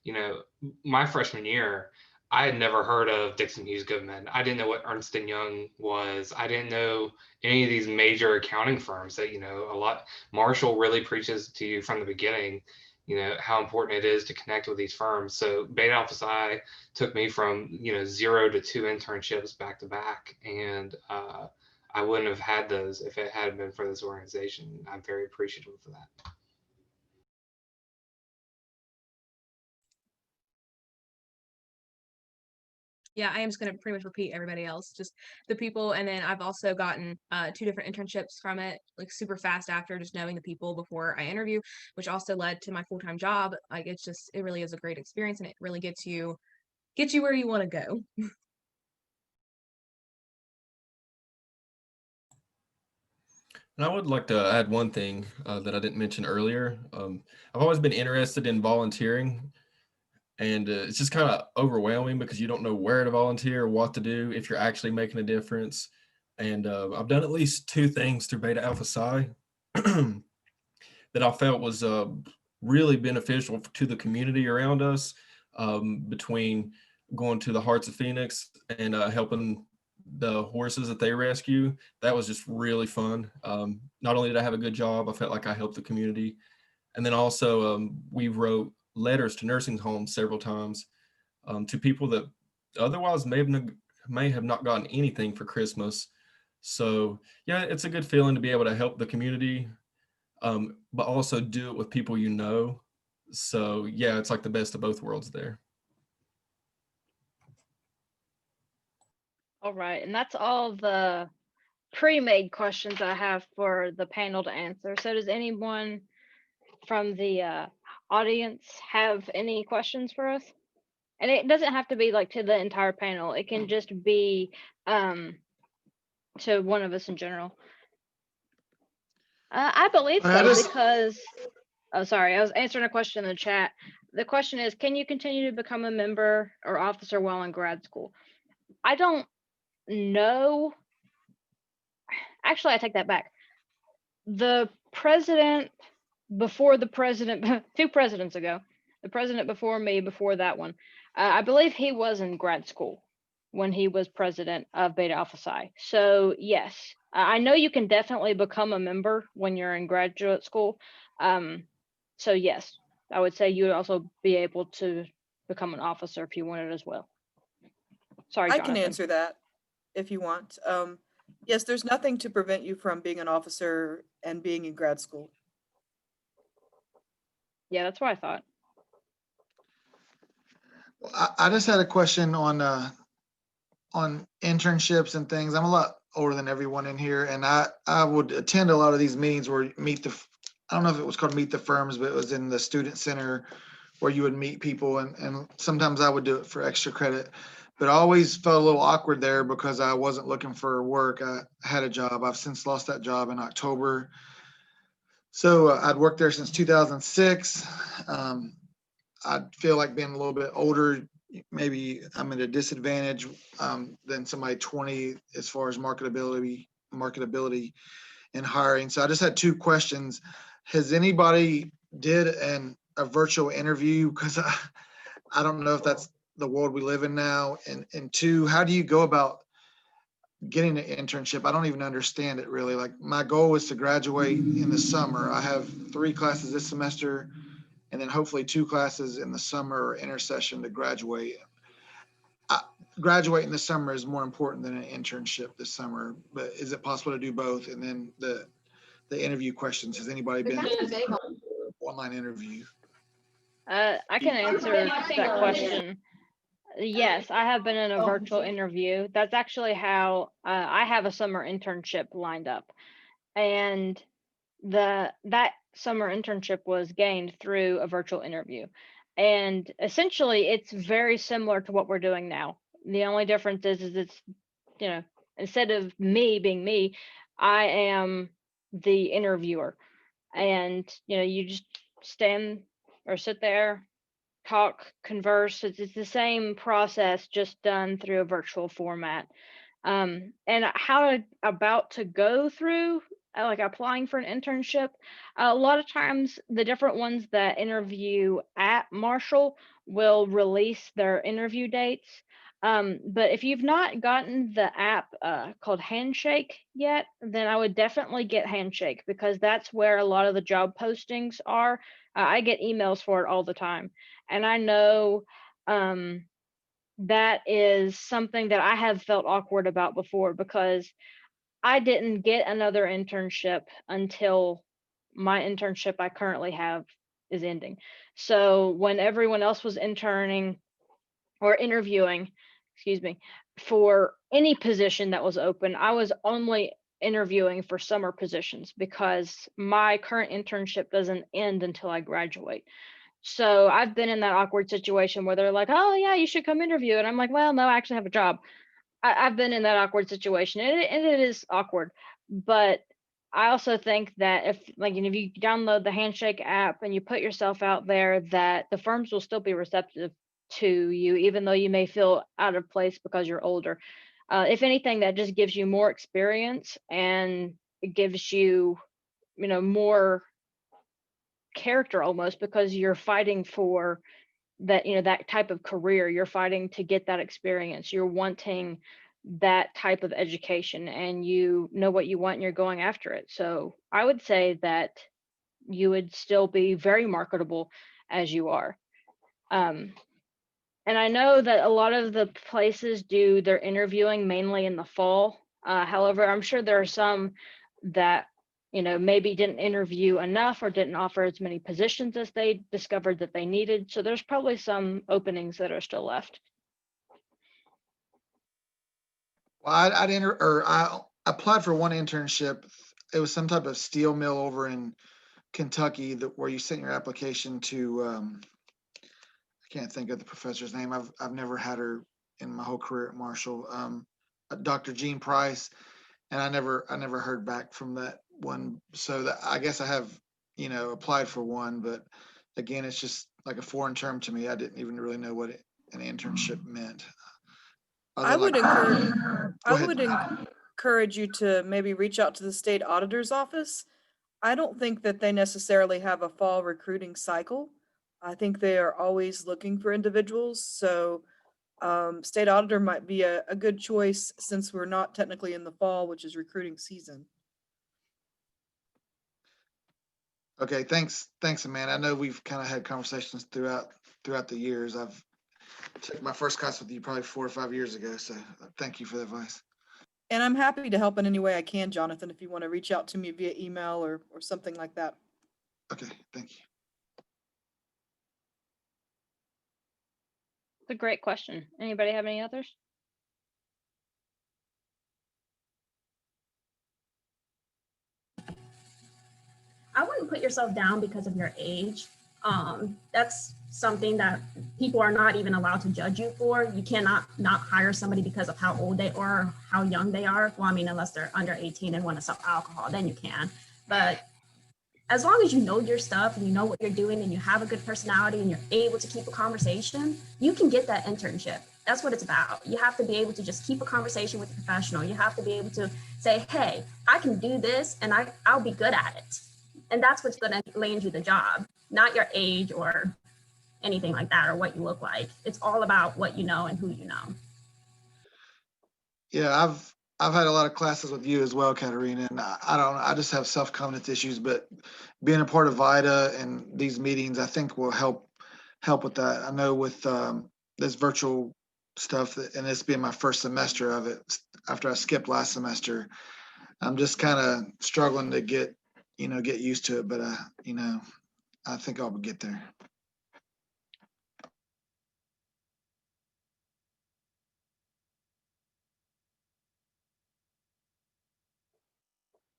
You know, my freshman year, I had never heard of Dixon Hughes Goodman. I didn't know what Ernst & Young was. I didn't know any of these major accounting firms that, you know, Marshall really preaches to you from the beginning, you know, how important it is to connect with these firms. So Beta Alpha Psi took me from, you know, 0 to 2 internships back to back. And I wouldn't have had those if it hadn't been for this organization. I'm very appreciative of that. Yeah, I am just going to pretty much repeat everybody else, just the people. And then I've also gotten 2 different internships from it, like super fast after, just knowing the people before I interview, which also led to my full-time job. Like, it really is a great experience, and it really gets you where you want to go. And I would like to add one thing that I didn't mention earlier. I've always been interested in volunteering, and it's just kind of overwhelming because you don't know where to volunteer or what to do if you're actually making a difference. And I've done at least 2 things through Beta Alpha Psi that I felt was really beneficial to the community around us, between going to the Hearts of Phoenix and helping the horses that they rescue. That was just really fun. Not only did I have a good job, I felt like I helped the community. And then also we wrote letters to nursing homes several times, to people that otherwise may have not gotten anything for Christmas. So yeah, it's a good feeling to be able to help the community, but also do it with people you know. So yeah, it's like the best of both worlds there. All right, and that's all the pre-made questions I have for the panel to answer. So does anyone from the audience have any questions for us? And it doesn't have to be like to the entire panel. It can just be to one of us in general. I believe so because, oh, sorry, I was answering a question in the chat. The question is, can you continue to become a member or officer while in grad school? I don't know. Actually, I take that back. The president before the president, 2 presidents ago, the president before me, before that one, I believe he was in grad school when he was president of Beta Alpha Psi. So yes, I know you can definitely become a member when you're in graduate school. So yes, I would say you would also be able to become an officer if you wanted as well. Sorry, I Jonathan. can answer that if you want. Yes, there's nothing to prevent you from being an officer and being in grad school. Yeah, that's what I thought. I just had a question on internships and things. I'm a lot older than everyone in here, and I would attend a lot of these meetings where you meet I don't know if it was called Meet the Firms, but it was in the student center where you would meet people, and sometimes I would do it for extra credit. But I always felt a little awkward there because I wasn't looking for work. I had a job. I've since lost that job in October. So I'd worked there since 2006. I feel like being a little bit older, maybe I'm at a disadvantage than somebody 20 as far as marketability in hiring. So I just had 2 questions. Has anybody did a virtual interview? Because I don't know if that's the world we live in now. And 2, how do you go about getting an internship? I don't even understand it really. Like my goal is to graduate in the summer. I have 3 classes this semester, and then hopefully 2 classes in the summer or intersession to graduate. Graduate in the summer is more important than an internship this summer, but is it possible to do both? And then the interview questions, has anybody been online interview? I can answer that question. Yes, I have been in a virtual interview. That's actually how I have a summer internship lined up. And that summer internship was gained through a virtual interview. And essentially it's very similar to what we're doing now. The only difference is it's, you know, instead of me being me, I am the interviewer. And, you know, you just stand or sit there, talk, converse. It's the same process, just done through a virtual format. And how about to go through like applying for an internship, a lot of times the different ones that interview at Marshall will release their interview dates. But if you've not gotten the app called Handshake yet, then I would definitely get Handshake because that's where a lot of the job postings are. I get emails for it all the time. And I know that is something that I have felt awkward about before because I didn't get another internship until my internship I currently have is ending. So when everyone else was interning or interviewing, excuse me, for any position that was open, I was only interviewing for summer positions because my current internship doesn't end until I graduate. So I've been in that awkward situation where they're like, oh yeah, you should come interview. And I'm like, well, no, I actually have a job. I've been in that awkward situation and it is awkward, but I also think that if you download the Handshake app and you put yourself out there, that the firms will still be receptive to you, even though you may feel out of place because you're older. If anything, that just gives you more experience, and it gives you, more character almost, because you're fighting for that, that type of career. You're fighting to get that experience. You're wanting that type of education, and you know what you want and you're going after it. So I would say that you would still be very marketable as you are. And I know that a lot of the places do their interviewing mainly in the fall. However, I'm sure there are some that, maybe didn't interview enough or didn't offer as many positions as they discovered that they needed. So there's probably some openings that are still left. Well, I applied for one internship. It was some type of steel mill over in Kentucky where you sent your application to, I can't think of the professor's name. I've never had her in my whole career at Marshall. Dr. Jean Price, and I never heard back from that one. So that, I guess I have, applied for one, but again, it's just like a foreign term to me. I didn't even really know what an internship meant. I would encourage you to maybe reach out to the state auditor's office. I don't think that they necessarily have a fall recruiting cycle. I think they are always looking for individuals. So state auditor might be a good choice, since we're not technically in the fall, which is recruiting season. Okay, thanks, Amanda. I know we've kind of had conversations throughout the years. I've took my first class with you probably 4 or 5 years ago, so thank you for the advice. And I'm happy to help in any way I can, Jonathan, if you want to reach out to me via email or something like that. Okay, thank you. It's a great question. Anybody have any others? I wouldn't put yourself down because of your age. That's something that people are not even allowed to judge you for. You cannot not hire somebody because of how old they are, or how young they are. Well, I mean, unless they're under 18 and want to sell alcohol, then you can. But as long as you know your stuff and you know what you're doing and you have a good personality and you're able to keep a conversation, you can get that internship. That's what it's about. You have to be able to just keep a conversation with a professional. You have to be able to say, hey, I can do this and I'll be good at it. And that's what's going to land you the job, not your age or anything like that, or what you look like. It's all about what you know and who you know. Yeah, I've had a lot of classes with you as well, Katerina, and I just have self-confidence issues, but being a part of VITA and these meetings, I think will help with that. I know with this virtual stuff, and this being my first semester of it, after I skipped last semester, I'm just kind of struggling to get used to it, but I think I'll get there.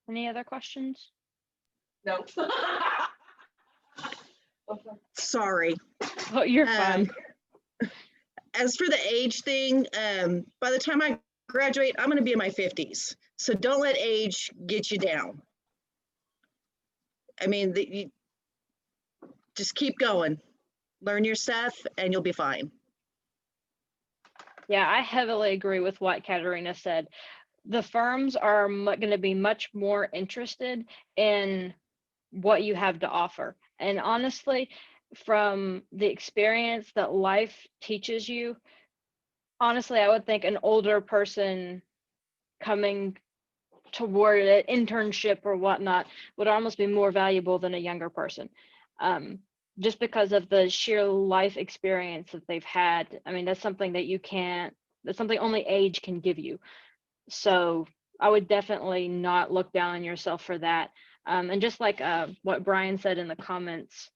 Any other questions? No. Sorry. Oh, you're fine. As for the age thing, by the time I graduate, I'm going to be in my 50s. So don't let age get you down. I mean, you just keep going. Learn your stuff and you'll be fine. Yeah, I heavily agree with what Katerina said. The firms are going to be much more interested in what you have to offer. And honestly, from the experience that life teaches you, honestly, I would think an older person coming toward an internship or whatnot would almost be more valuable than a younger person. Just because of the sheer life experience that they've had. I mean, that's something that's something only age can give you. So I would definitely not look down on yourself for that. And just like what Brian said in the comments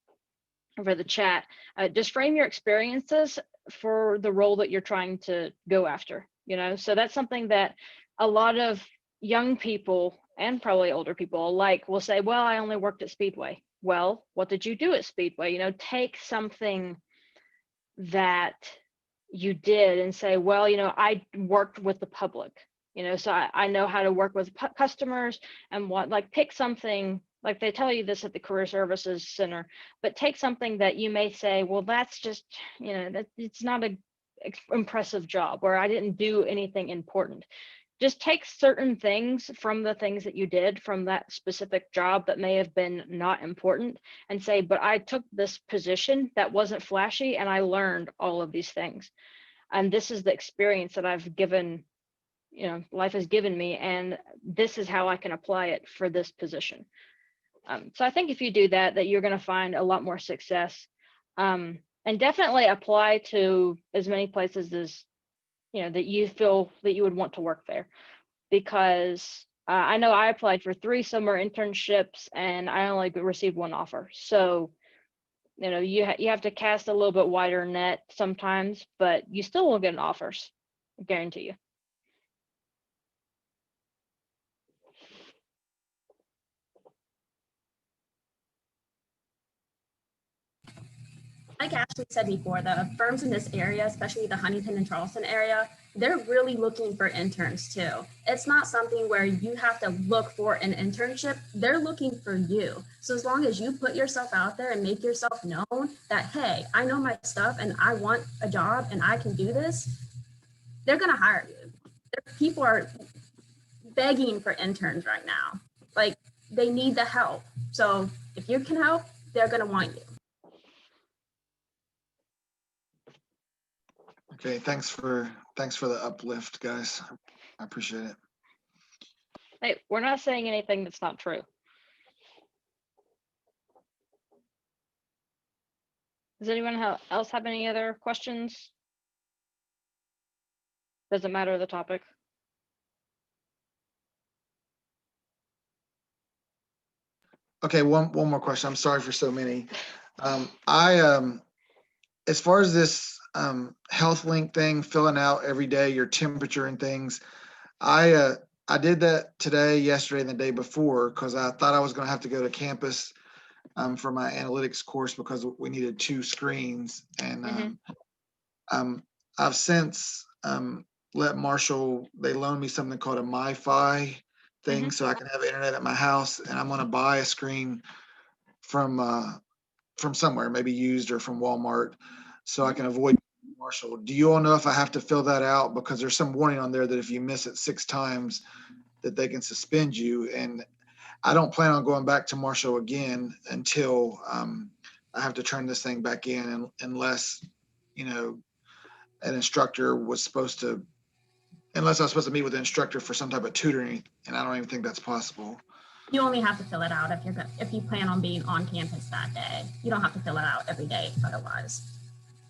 over the chat, just frame your experiences for the role that you're trying to go after, So that's something that a lot of young people and probably older people alike will say, well, I only worked at Speedway. Well, what did you do at Speedway? Take something that you did and say, well, I worked with the public. So I know how to work with customers and pick something, like they tell you this at the Career Services Center, but take something that you may say, well, that's just, that it's not a impressive job, or I didn't do anything important. Just take certain things from the things that you did from that specific job that may have been not important and say, but I took this position that wasn't flashy and I learned all of these things. And this is the experience that I've given, life has given me, and this is how I can apply it for this position. So I think if you do that you're going to find a lot more success, and definitely apply to as many places as, that you feel that you would want to work there. Because I know I applied for 3 summer internships and I only received 1 offer. So, you have to cast a little bit wider net sometimes, but you still will get offers, I guarantee you. Like Ashley said before, the firms in this area, especially the Huntington and Charleston area, they're really looking for interns too. It's not something where you have to look for an internship. They're looking for you. So as long as you put yourself out there and make yourself known that, hey, I know my stuff and I want a job and I can do this, they're going to hire you. People are begging for interns right now. Like, they need the help. So if you can help, they're going to want you. Okay, thanks for the uplift, guys. I appreciate it. Hey, we're not saying anything that's not true. Does anyone else have any other questions? Doesn't matter the topic. Okay, one more question. I'm sorry for so many. As far as this health link thing, filling out every day your temperature and things, I did that today, yesterday, and the day before because I thought I was going to have to go to campus for my analytics course because we needed 2 screens, and I've since let Marshall. They loaned me something called a MiFi thing, so I can have internet at my house, and I'm going to buy a screen from somewhere, maybe used or from Walmart, so I can avoid Marshall. Do you all know if I have to fill that out? Because there's some warning on there that if you miss it 6 times, that they can suspend you. And I don't plan on going back to Marshall again until I have to turn this thing back in, unless, an instructor was supposed to, unless I was supposed to meet with an instructor for some type of tutoring, and I don't even think that's possible. You only have to fill it out if you plan on being on campus that day. You don't have to fill it out every day otherwise.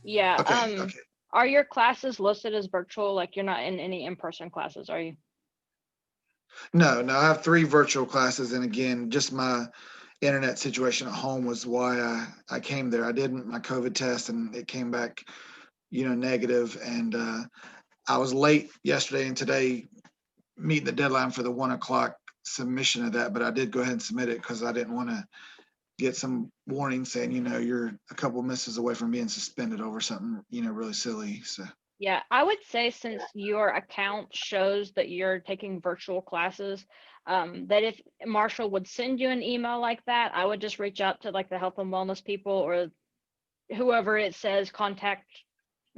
Yeah. Okay. Are your classes listed as virtual? Like, you're not in any in-person classes, are you? No, I have 3 virtual classes, and again, just my internet situation at home was why I came there. I did my COVID test and it came back, negative, and I was late yesterday and today meeting the deadline for the 1 o'clock submission of that, but I did go ahead and submit it because I didn't want to get some warning saying, you're a couple misses away from being suspended over something, really silly. So yeah, I would say, since your account shows that you're taking virtual classes, that if Marshall would send you an email like that, I would just reach out to like the health and wellness people or whoever it says contact,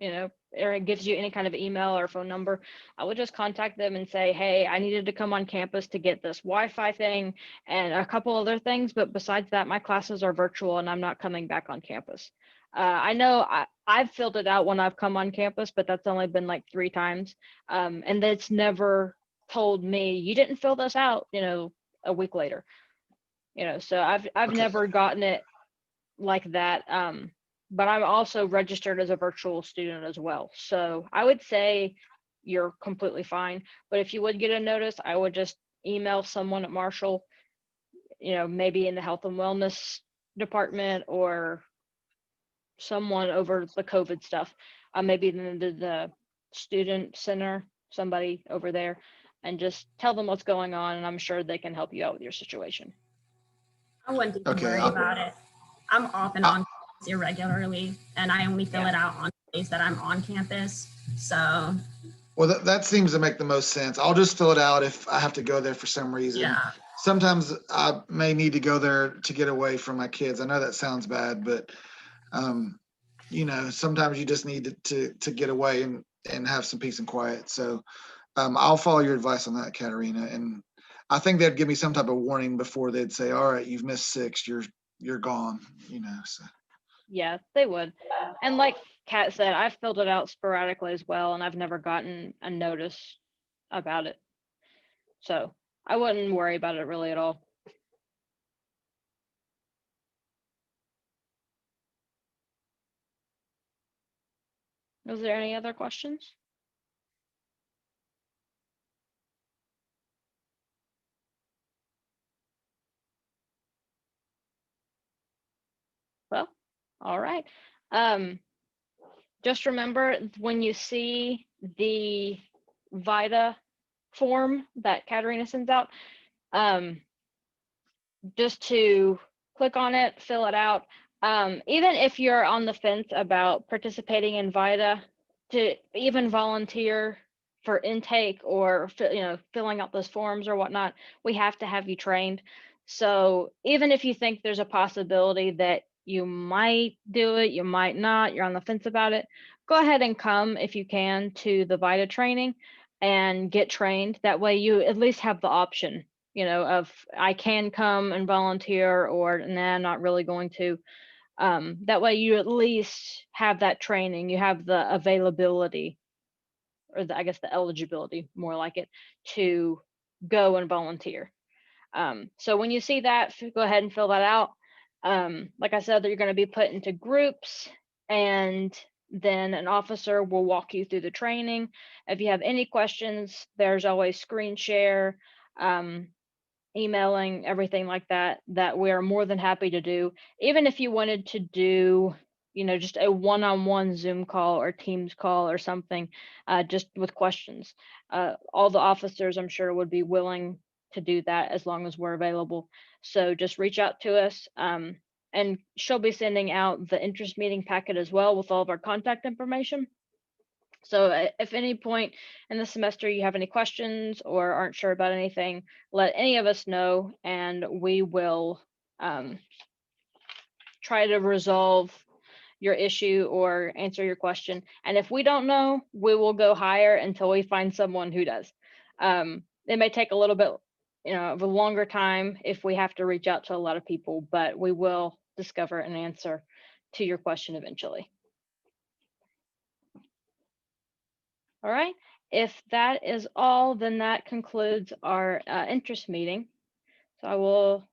or it gives you any kind of email or phone number. I would just contact them and say, hey, I needed to come on campus to get this Wi-Fi thing and a couple other things, but besides that, my classes are virtual and I'm not coming back on campus. I know I've filled it out when I've come on campus, but that's only been like 3 times. And that's never told me you didn't fill this out, a week later. So I've Okay. never gotten it like that. But I'm also registered as a virtual student as well. So I would say you're completely fine. But if you would get a notice, I would just email someone at Marshall, maybe in the health and wellness department or someone over the COVID stuff, maybe the student center, somebody over there, and just tell them what's going on. And I'm sure they can help you out with your situation. I wouldn't even worry about it. I'm off and on irregularly, and I only fill it out on days that I'm on campus. So Well, that seems to make the most sense. I'll just fill it out if I have to go there for some reason. Yeah. Sometimes I may need to go there to get away from my kids. I know that sounds bad, but you know, sometimes you just need to get away and have some peace and quiet. So I'll follow your advice on that, Katarina. And I think they'd give me some type of warning before they'd say, all right, you've missed 6, you're gone, you know. So Yeah, they would. And like Kat said, I've filled it out sporadically as well, and I've never gotten a notice about it. So I wouldn't worry about it really at all. Was there any other questions? Well, all right. Just remember when you see the VITA form that Katarina sends out, just to click on it, fill it out. Even if you're on the fence about participating in VITA, to even volunteer for intake or filling out those forms or whatnot, we have to have you trained. So even if you think there's a possibility that you might do it, you might not, you're on the fence about it, go ahead and come if you can to the VITA training and get trained. That way you at least have the option, of I can come and volunteer, or nah, not really going to. That way you at least have that training, you have the availability, or I guess the eligibility, more like it, to go and volunteer. So when you see that, go ahead and fill that out. Like I said, you're going to be put into groups, and then an officer will walk you through the training. If you have any questions, there's always screen share, emailing, everything like that we are more than happy to do. Even if you wanted to do, just a one-on-one Zoom call or Teams call or something, just with questions. All the officers, I'm sure, would be willing to do that as long as we're available. So just reach out to us. And she'll be sending out the interest meeting packet as well with all of our contact information. So if any point in the semester you have any questions or aren't sure about anything, let any of us know, and we will try to resolve your issue or answer your question. And if we don't know, we will go higher until we find someone who does. It may take a little bit, of a longer time if we have to reach out to a lot of people, but we will discover an answer to your question eventually. All right, if that is all, then that concludes our interest meeting. So I will